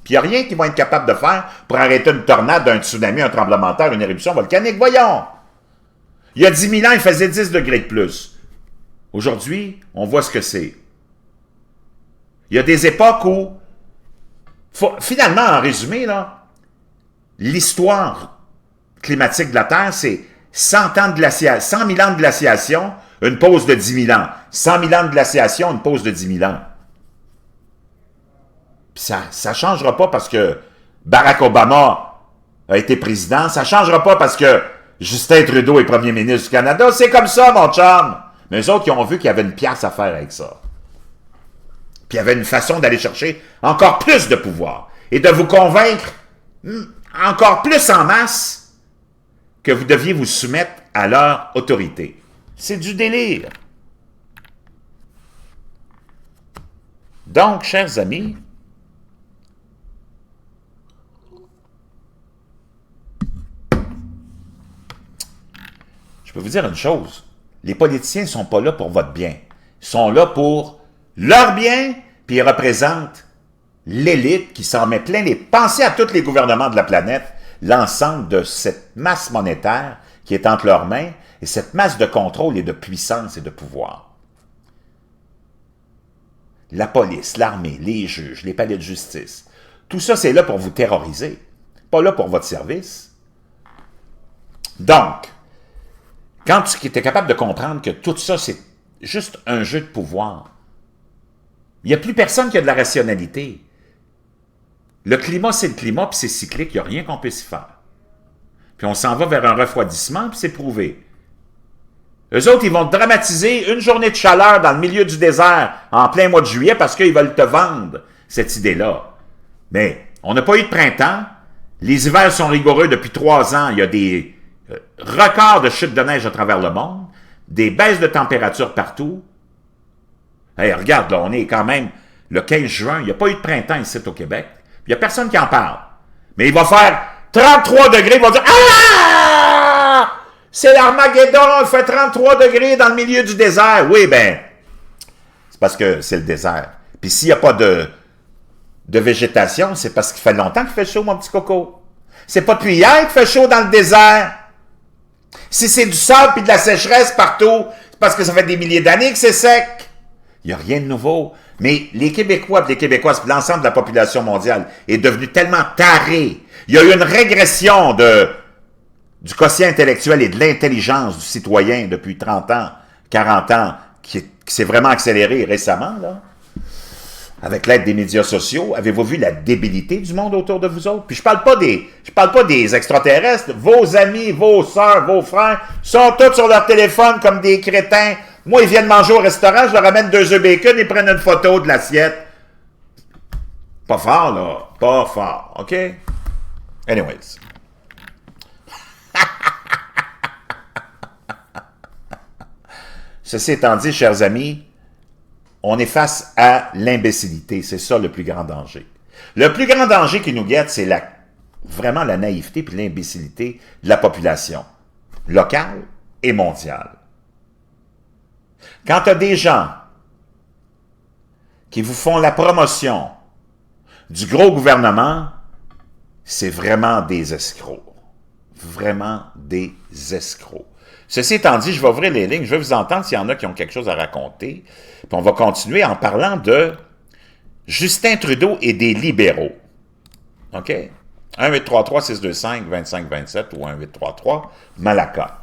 A: Puis il n'y a rien qu'ils vont être capables de faire pour arrêter une tornade, un tsunami, un tremblement de terre, une éruption volcanique. Voyons! Il y a 10 000 ans, il faisait 10 degrés de plus. Aujourd'hui, on voit ce que c'est. Il y a des époques où, finalement, en résumé, là, l'histoire climatique de la Terre, c'est 100 000 ans de glaciation, une pause de 10 000 ans. 100 000 ans de glaciation, une pause de 10 000 ans. Ça ne changera pas parce que Barack Obama a été président. Ça ne changera pas parce que Justin Trudeau est premier ministre du Canada. C'est comme ça, mon chum. Mais eux autres, ils ont vu qu'il y avait une pièce à faire avec ça. Puis il y avait une façon d'aller chercher encore plus de pouvoir et de vous convaincre encore plus en masse que vous deviez vous soumettre à leur autorité. C'est du délire. Donc, chers amis, je peux vous dire une chose, les politiciens ne sont pas là pour votre bien. Ils sont là pour leur bien, puis ils représentent l'élite qui s'en met plein les... Pensez à tous les gouvernements de la planète, l'ensemble de cette masse monétaire qui est entre leurs mains, et cette masse de contrôle et de puissance et de pouvoir. La police, l'armée, les juges, les palais de justice, tout ça, c'est là pour vous terroriser, pas là pour votre service. Donc, Quand tu es capable de comprendre que tout ça, c'est juste un jeu de pouvoir, il n'y a plus personne qui a de la rationalité. Le climat, c'est le climat, puis c'est cyclique, il n'y a rien qu'on puisse y faire. Puis on s'en va vers un refroidissement, puis c'est prouvé. Eux autres, ils vont dramatiser une journée de chaleur dans le milieu du désert en plein mois de juillet parce qu'ils veulent te vendre cette idée-là. Mais on n'a pas eu de printemps. Les hivers sont rigoureux depuis 3 ans. Il y a des records de chute de neige à travers le monde, des baisses de température partout. Hey, regarde, là, on est quand même le 15 juin. Il n'y a pas eu de printemps ici au Québec. Il n'y a personne qui en parle. Mais il va faire 33 degrés. Il va dire « Ah! C'est l'Armageddon, il fait 33 degrés dans le milieu du désert. » Oui, ben, c'est parce que c'est le désert. Puis s'il n'y a pas de végétation, c'est parce qu'il fait longtemps qu'il fait chaud, mon petit coco. C'est pas depuis hier qu'il fait chaud dans le désert. Si c'est du sable et de la sécheresse partout, c'est parce que ça fait des milliers d'années que c'est sec. Il n'y a rien de nouveau. Mais les Québécois et les Québécoises, l'ensemble de la population mondiale est devenu tellement taré. Il y a eu une régression du quotient intellectuel et de l'intelligence du citoyen depuis 30 ans, 40 ans, qui s'est vraiment accéléré récemment, là. Avec l'aide des médias sociaux, avez-vous vu la débilité du monde autour de vous autres? Puis je parle pas des extraterrestres. Vos amis, vos sœurs, vos frères sont tous sur leur téléphone comme des crétins. Moi, ils viennent manger au restaurant, je leur amène 2 œufs bacon, ils prennent une photo de l'assiette. Pas fort, là. Pas fort. OK? Anyways. Ceci étant dit, chers amis, on est face à l'imbécilité. C'est ça le plus grand danger. Le plus grand danger qui nous guette, c'est vraiment la naïveté et l'imbécilité de la population, locale et mondiale. Quand tu as des gens qui vous font la promotion du gros gouvernement, c'est vraiment des escrocs. Vraiment des escrocs. Ceci étant dit, je vais ouvrir les lignes, je vais vous entendre s'il y en a qui ont quelque chose à raconter. Puis on va continuer en parlant de Justin Trudeau et des libéraux. OK? 1-833-625-2527 ou 1-833-Malaka.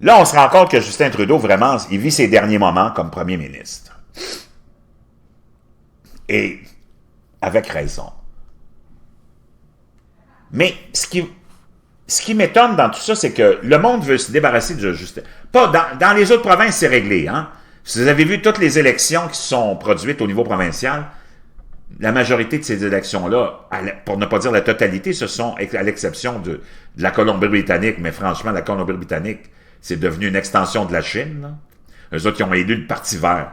A: Là, on se rend compte que Justin Trudeau, vraiment, il vit ses derniers moments comme premier ministre. Et avec raison. Mais ce qui m'étonne dans tout ça, c'est que le monde veut se débarrasser de Justin. Pas dans les autres provinces, c'est réglé. Hein? Si vous avez vu toutes les élections qui sont produites au niveau provincial, la majorité de ces élections-là, pour ne pas dire la totalité, ce sont, à l'exception de la Colombie-Britannique, mais franchement, la Colombie-Britannique, c'est devenu une extension de la Chine. Là. Eux autres, ils ont élu le Parti vert.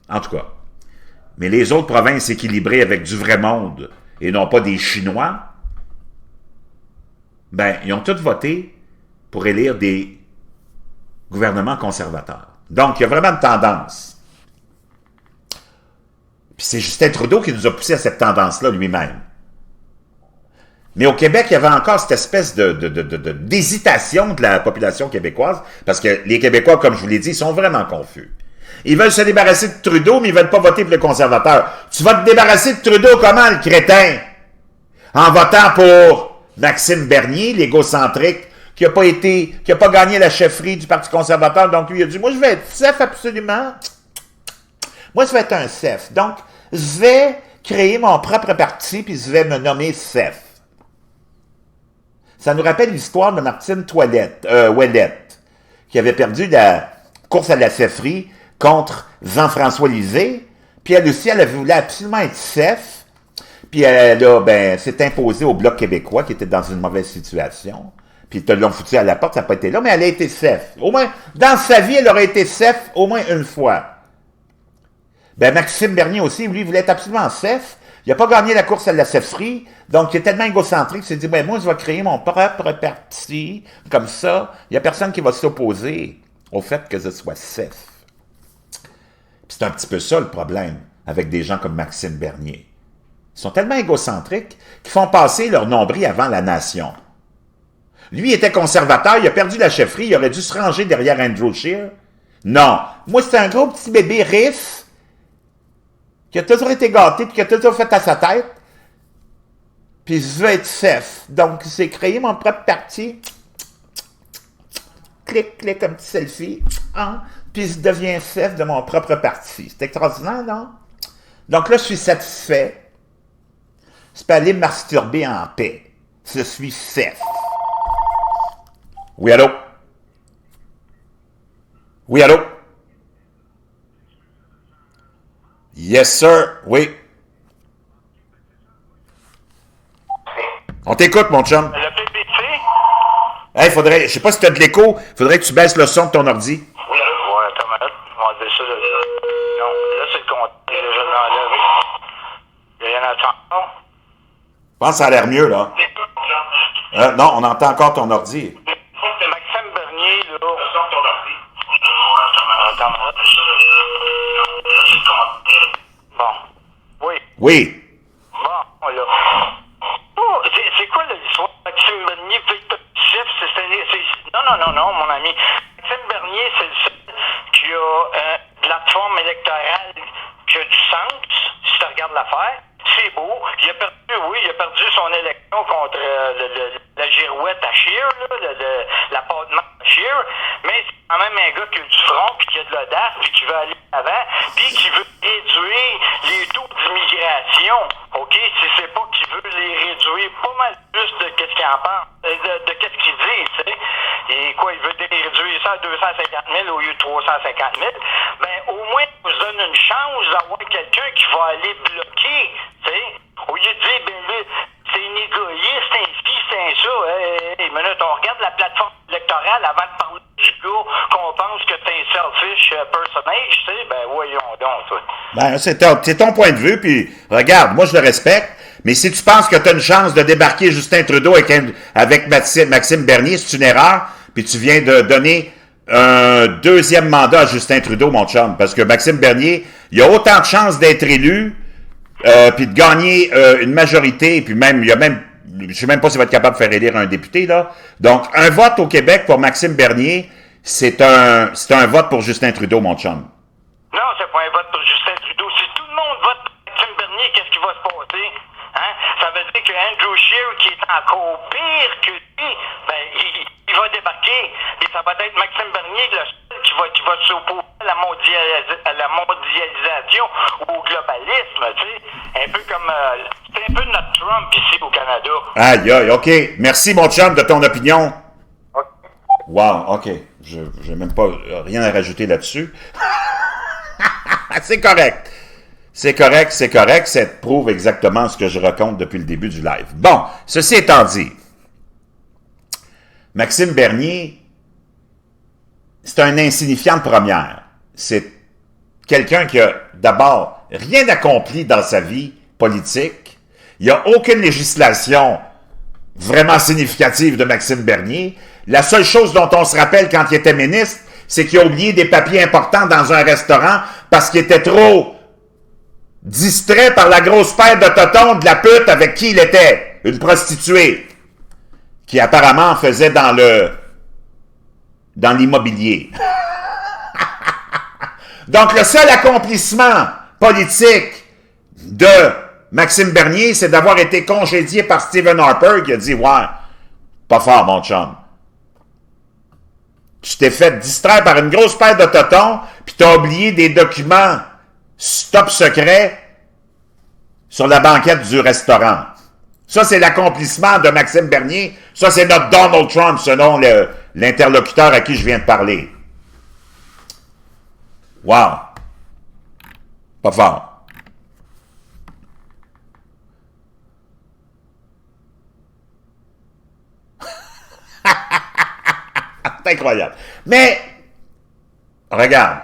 A: En tout cas. Mais les autres provinces équilibrées avec du vrai monde, et non pas des Chinois, ben, ils ont tous voté pour élire des gouvernements conservateurs. Donc, il y a vraiment une tendance. Puis c'est Justin Trudeau qui nous a poussé à cette tendance-là lui-même. Mais au Québec, il y avait encore cette espèce d'hésitation de la population québécoise, parce que les Québécois, comme je vous l'ai dit, ils sont vraiment confus. Ils veulent se débarrasser de Trudeau, mais ils ne veulent pas voter pour le conservateur. Tu vas te débarrasser de Trudeau comment, le crétin? En votant pour Maxime Bernier, l'égocentrique, qui n'a pas gagné la chefferie du Parti conservateur, donc lui il a dit, moi je vais être CEF absolument. Moi je vais être un CEF. Donc, je vais créer mon propre parti, puis je vais me nommer CEF. Ça nous rappelle l'histoire de Martine Ouellette, qui avait perdu la course à la chefferie contre Jean-François Lisée, puis elle aussi, elle voulait absolument être CEF, puis elle s'est imposée au Bloc québécois, qui était dans une mauvaise situation, puis ils te l'ont foutu à la porte, ça n'a pas été là, mais elle a été CEF. Au moins, dans sa vie, elle aurait été CEF au moins une fois. Ben, Maxime Bernier aussi, lui, voulait être absolument CEF. Il n'a pas gagné la course à la chefferie, donc il est tellement égocentrique qu'il s'est dit, ben, moi, je vais créer mon propre parti, comme ça, il n'y a personne qui va s'opposer au fait que je sois CEF. C'est un petit peu ça le problème avec des gens comme Maxime Bernier. Ils sont tellement égocentriques qu'ils font passer leur nombril avant la nation. Lui était conservateur, il a perdu la chefferie, il aurait dû se ranger derrière Andrew Scheer. Non, moi c'est un gros petit bébé riche qui a toujours été gâté et qui a toujours fait à sa tête. Puis je veux être chef. Donc j'ai créé mon propre parti. clic, clic, un petit selfie, hein, puis je deviens chef de mon propre parti. C'est extraordinaire, non? Donc là, je suis satisfait. Je peux aller me masturber en paix. Je suis chef. Oui, allô? Oui, allô? Yes, sir. Oui. On t'écoute, mon chum.
B: Le PPC?
A: Hey, je sais pas si tu as de l'écho, faudrait que tu baisses le son de ton ordi.
B: Oui, ouais, attends une minute. On va enlever ça de là. Non, là, c'est le compte. Je l'enlève. Il y en a encore?
A: Je pense que ça a l'air mieux, là. Non, on entend encore ton ordi.
B: Maxime Bernier, là. Attends une minute. Bon. Oui.
A: Oui.
B: Bon, là. Oh, c'est quoi l'histoire? Maxime Bernier, chef, non, mon ami. Maxime Bernier, c'est le seul qui a une plateforme électorale qui a du sens, si tu regardes l'affaire. C'est beau. Il a perdu son élection contre la girouette à Scheer, la pâte à Scheer, mais c'est quand même un gars qui a du front, puis qui a de l'audace, puis qui veut aller avant, puis qui veut réduire les taux d'immigration. OK? Si c'est pas qu'il veut les réduire pas mal plus de qu'est-ce qu'il en pense, de qu'est-ce qu'il dit, tu sais. Et quoi, il veut réduire ça à 250 000 au lieu de 350 000. Ben, au moins, on se donne une chance d'avoir quelqu'un qui va aller bloquer, tu sais. Au lieu de dire, ben là, c'est un égoïste, c'est un ci, c'est un ça. Hey, minute, on regarde la plateforme électorale avant de parler du gars qu'on pense que c'est un selfish personnage, tu sais. Ben, voyons donc, ça.
A: Ben, c'est ton point de vue, puis regarde, moi je le respecte, mais si tu penses que tu as une chance de débarquer Justin Trudeau avec Maxime Bernier, c'est une erreur, puis tu viens de donner un deuxième mandat à Justin Trudeau, mon chum, parce que Maxime Bernier, il a autant de chances d'être élu, puis de gagner une majorité, puis même, je sais même pas s'il va être capable de faire élire un député, là. Donc, un vote au Québec pour Maxime Bernier, c'est un vote pour Justin Trudeau, mon chum.
B: Non, c'est pas un vote pour Justin Trudeau. Si tout le monde vote pour Maxime Bernier, qu'est-ce qui va se passer? Hein? Ça veut dire que Andrew Scheer, qui est encore pire que lui, ben, il va débarquer. Et ça va être Maxime Bernier, le seul qui va s'opposer à la mondialisation ou au globalisme, tu sais. Un peu comme... c'est un peu notre Trump ici au Canada.
A: Aïe, aïe, OK. Merci, mon chum, de ton opinion.
B: OK.
A: Wow, OK. Je n'ai même pas rien à rajouter là-dessus. C'est correct. C'est correct. Ça prouve exactement ce que je raconte depuis le début du live. Bon, ceci étant dit, Maxime Bernier, c'est un insignifiant de première. C'est quelqu'un qui a d'abord rien accompli dans sa vie politique. Il n'y a aucune législation vraiment significative de Maxime Bernier. La seule chose dont on se rappelle quand il était ministre, c'est qu'il a oublié des papiers importants dans un restaurant parce qu'il était trop distrait par la grosse paire de totons de la pute avec qui il était, une prostituée, qui apparemment faisait dans l'immobilier. Donc, le seul accomplissement politique de Maxime Bernier, c'est d'avoir été congédié par Stephen Harper, qui a dit « Ouais, pas fort, mon chum. Tu t'es fait distraire par une grosse paire de totons, puis t'as oublié des documents top secret sur la banquette du restaurant. » Ça, c'est l'accomplissement de Maxime Bernier. Ça, c'est notre Donald Trump, selon l'interlocuteur à qui je viens de parler. Wow. Pas fort. C'est incroyable. Mais, regarde,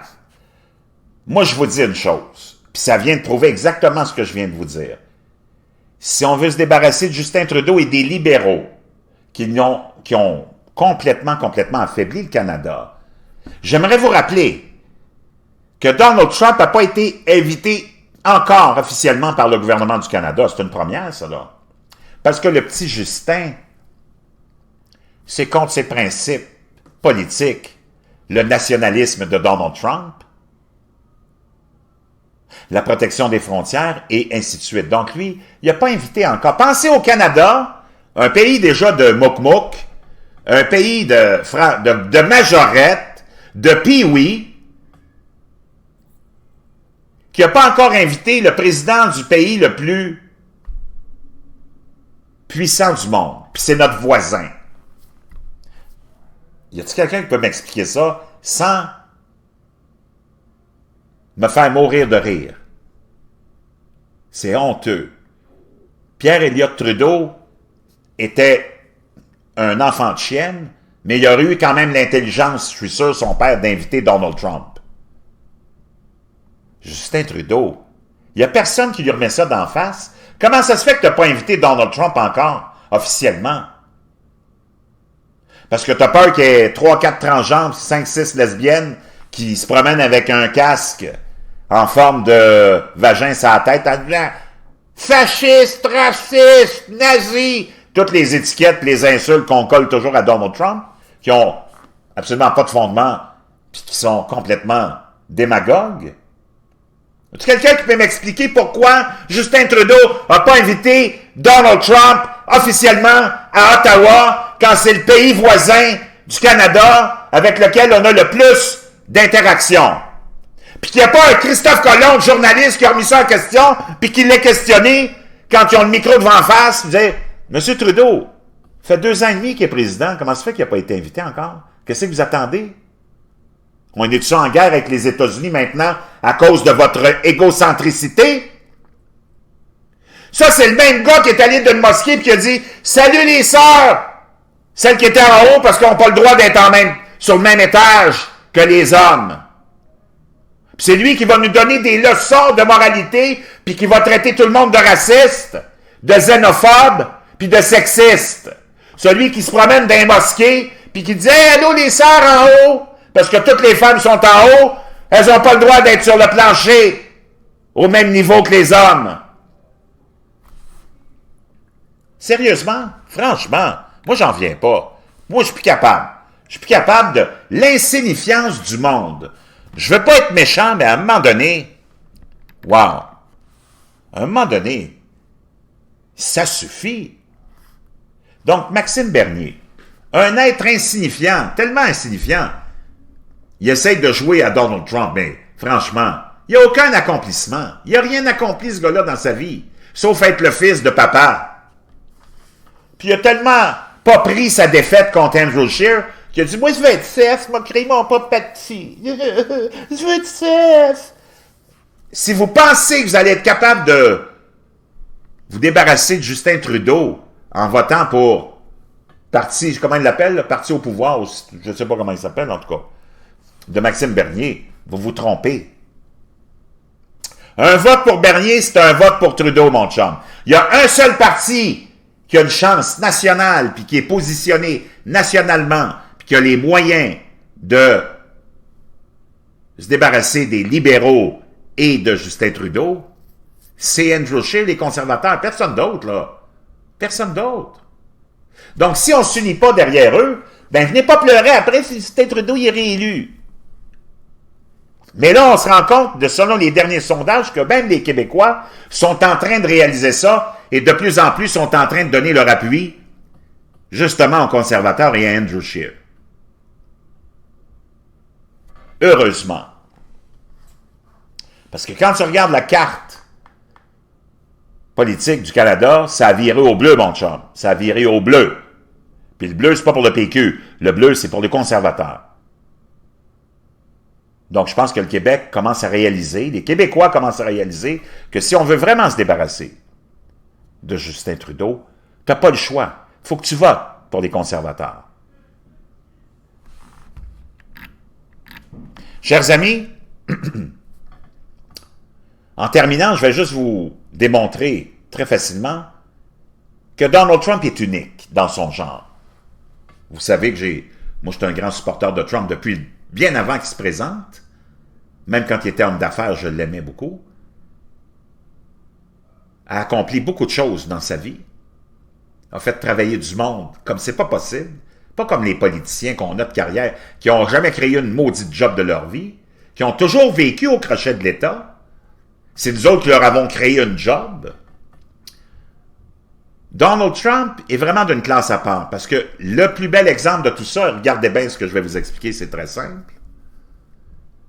A: moi, je vous dis une chose, puis ça vient de prouver exactement ce que je viens de vous dire. Si on veut se débarrasser de Justin Trudeau et des libéraux qui ont complètement affaibli le Canada, j'aimerais vous rappeler que Donald Trump n'a pas été invité encore officiellement par le gouvernement du Canada. C'est une première, ça, là. Parce que le petit Justin, c'est contre ses principes politiques, le nationalisme de Donald Trump, la protection des frontières, et ainsi de suite. Donc, lui, il n'a pas invité encore. Pensez au Canada, un pays déjà de mouk-mouk, un pays de majorette, de pee-wee, qui n'a pas encore invité le président du pays le plus puissant du monde. Puis c'est notre voisin. Y a-t-il quelqu'un qui peut m'expliquer ça sans me faire mourir de rire? C'est honteux. Pierre Elliott Trudeau était un enfant de chienne, mais il aurait eu quand même l'intelligence, je suis sûr, son père, d'inviter Donald Trump. Justin Trudeau, il n'y a personne qui lui remet ça d'en face. Comment ça se fait que tu n'as pas invité Donald Trump encore, officiellement? Parce que tu as peur qu'il y ait 3-4 transgenres, 5-6 lesbiennes qui se promènent avec un casque en forme de vagin sur la tête en disant « fasciste, raciste, nazi », toutes les étiquettes, les insultes qu'on colle toujours à Donald Trump, qui ont absolument pas de fondement, puis qui sont complètement démagogues. Est-ce quelqu'un qui peut m'expliquer pourquoi Justin Trudeau n'a pas invité Donald Trump officiellement à Ottawa quand c'est le pays voisin du Canada avec lequel on a le plus d'interactions? Puis qu'il n'y a pas un Christophe Colomb, journaliste, qui a remis ça en question, puis qui l'a questionné quand ils ont le micro devant la face, il disait « Monsieur Trudeau, ça fait 2 ans et demi qu'il est président, comment ça fait qu'il n'a pas été invité encore? Qu'est-ce que vous attendez? On est-tu en guerre avec les États-Unis maintenant à cause de votre égocentricité? » Ça, c'est le même gars qui est allé d'une mosquée et qui a dit « Salut les sœurs! » Celles qui étaient en haut parce qu'ils n'ont pas le droit d'être sur le même étage que les hommes. C'est lui qui va nous donner des leçons de moralité, puis qui va traiter tout le monde de raciste, de xénophobe, puis de sexiste. Celui qui se promène dans les mosquées, puis qui dit hey, « Allô les sœurs en haut! » Parce que toutes les femmes sont en haut, elles n'ont pas le droit d'être sur le plancher au même niveau que les hommes. Sérieusement, franchement, moi j'en viens pas. Moi je suis plus capable. Je suis plus capable de l'insignifiance du monde. Je veux pas être méchant, mais à un moment donné, wow, à un moment donné, ça suffit. Donc, Maxime Bernier, un être insignifiant, tellement insignifiant, il essaie de jouer à Donald Trump, mais franchement, il n'y a aucun accomplissement. Il n'a rien accompli, ce gars-là, dans sa vie, sauf être le fils de papa. Puis il a tellement pas pris sa défaite contre Andrew Scheer, qui a dit « Moi, je veux être chef, m'a créé mon propre parti. Je veux être chef. » Si vous pensez que vous allez être capable de vous débarrasser de Justin Trudeau en votant pour parti, comment il l'appelle, le parti au pouvoir, je ne sais pas comment il s'appelle en tout cas, de Maxime Bernier, vous vous trompez. Un vote pour Bernier, c'est un vote pour Trudeau, mon chum. Il y a un seul parti qui a une chance nationale, puis qui est positionné nationalement, puis qui a les moyens de se débarrasser des libéraux et de Justin Trudeau, c'est Andrew Scheer, les conservateurs. Personne d'autre, là. Personne d'autre. Donc, si on ne s'unit pas derrière eux, ben venez pas pleurer après si Justin Trudeau y est réélu. Mais là, on se rend compte, selon les derniers sondages, que même les Québécois sont en train de réaliser ça et de plus en plus sont en train de donner leur appui justement aux conservateurs et à Andrew Scheer. Heureusement. Parce que quand tu regardes la carte politique du Canada, ça a viré au bleu, mon chum. Ça a viré au bleu. Puis le bleu, c'est pas pour le PQ. Le bleu, c'est pour les conservateurs. Donc, je pense que le Québec commence à réaliser, les Québécois commencent à réaliser que si on veut vraiment se débarrasser de Justin Trudeau, tu n'as pas le choix. Il faut que tu votes pour les conservateurs. Chers amis, en terminant, je vais juste vous démontrer très facilement que Donald Trump est unique dans son genre. Vous savez que moi je suis un grand supporter de Trump depuis bien avant qu'il se présente. Même quand il était homme d'affaires, je l'aimais beaucoup. A accompli beaucoup de choses dans sa vie. A fait travailler du monde comme c'est pas possible. Pas comme les politiciens qu'on a de carrière, qui n'ont jamais créé une maudite job de leur vie, qui ont toujours vécu au crochet de l'État. C'est nous autres qui leur avons créé une job. Donald Trump est vraiment d'une classe à part, parce que le plus bel exemple de tout ça, regardez bien ce que je vais vous expliquer, c'est très simple.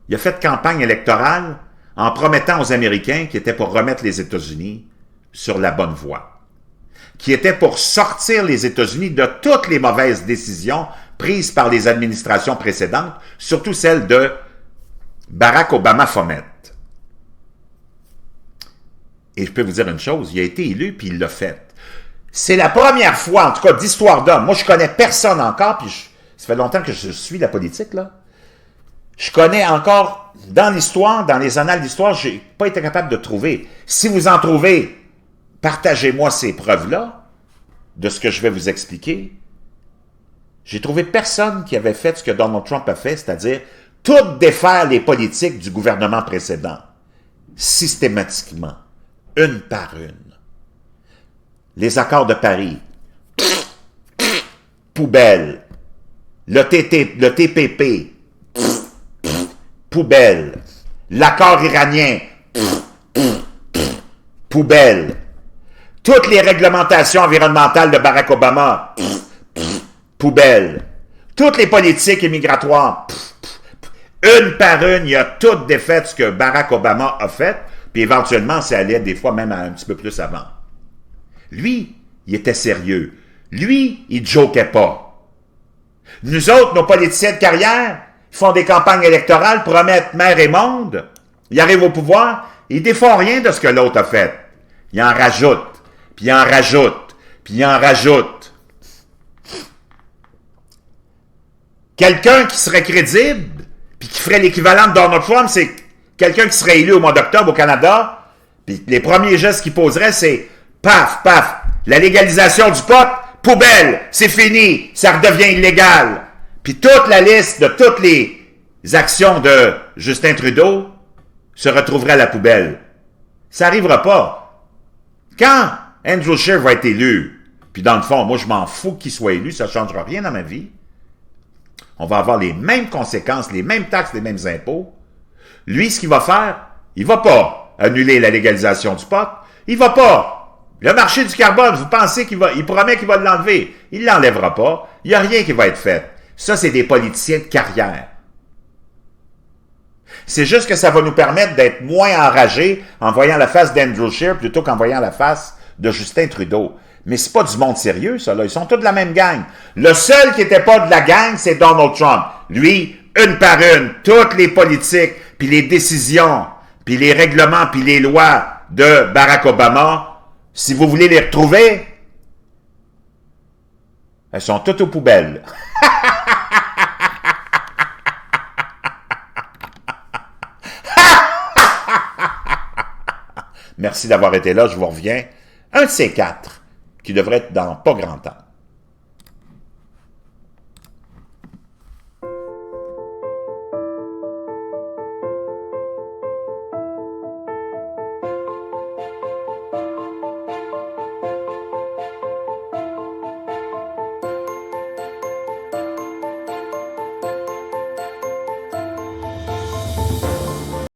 A: Il a fait campagne électorale en promettant aux Américains qu'il était pour remettre les États-Unis sur la bonne voie, qui était pour sortir les États-Unis de toutes les mauvaises décisions prises par les administrations précédentes, surtout celle de Barack Obama Fomet. Et je peux vous dire une chose, il a été élu puis il l'a fait. C'est la première fois, en tout cas d'histoire d'homme, moi je connais personne encore, puis ça fait longtemps que je suis la politique, là. Je connais encore, dans l'histoire, dans les annales d'histoire, j'ai pas été capable de trouver. Si vous en trouvez, partagez-moi ces preuves-là, de ce que je vais vous expliquer. J'ai trouvé personne qui avait fait ce que Donald Trump a fait, c'est-à-dire tout défaire les politiques du gouvernement précédent, systématiquement, une par une. Les accords de Paris, poubelle. Le TPP, poubelle. L'accord iranien, poubelle. Toutes les réglementations environnementales de Barack Obama, poubelle. Toutes les politiques immigratoires, une par une, il a toutes défait ce que Barack Obama a fait, puis éventuellement, ça allait des fois même un petit peu plus avant. Lui, il était sérieux. Lui, il joquait pas. Nous autres, nos politiciens de carrière, ils font des campagnes électorales, promettent mer et monde, ils arrivent au pouvoir, ils défont rien de ce que l'autre a fait. Ils en rajoutent, puis ils en rajoutent, puis ils en rajoutent. Quelqu'un qui serait crédible, puis qui ferait l'équivalent de Donald Trump, c'est quelqu'un qui serait élu au mois d'octobre au Canada, puis les premiers gestes qu'il poserait, c'est paf, paf, la légalisation du pot, poubelle, c'est fini, ça redevient illégal. Puis toute la liste de toutes les actions de Justin Trudeau se retrouverait à la poubelle. Ça n'arrivera pas. Quand Andrew Scheer va être élu, puis dans le fond, moi je m'en fous qu'il soit élu, ça ne changera rien dans ma vie. On va avoir les mêmes conséquences, les mêmes taxes, les mêmes impôts. Lui, ce qu'il va faire, il va pas annuler la légalisation du pot, il va pas. Le marché du carbone, vous pensez il promet qu'il va l'enlever. Il ne l'enlèvera pas. Il n'y a rien qui va être fait. Ça, c'est des politiciens de carrière. C'est juste que ça va nous permettre d'être moins enragés en voyant la face d'Andrew Scheer plutôt qu'en voyant la face de Justin Trudeau. Mais c'est pas du monde sérieux, ça, là. Ils sont tous de la même gang. Le seul qui n'était pas de la gang, c'est Donald Trump. Lui, une par une, toutes les politiques, puis les décisions, puis les règlements, puis les lois de Barack Obama, si vous voulez les retrouver, elles sont toutes aux poubelles. Merci d'avoir été là, je vous reviens. Un de ces quatre, qui devrait être dans pas grand temps.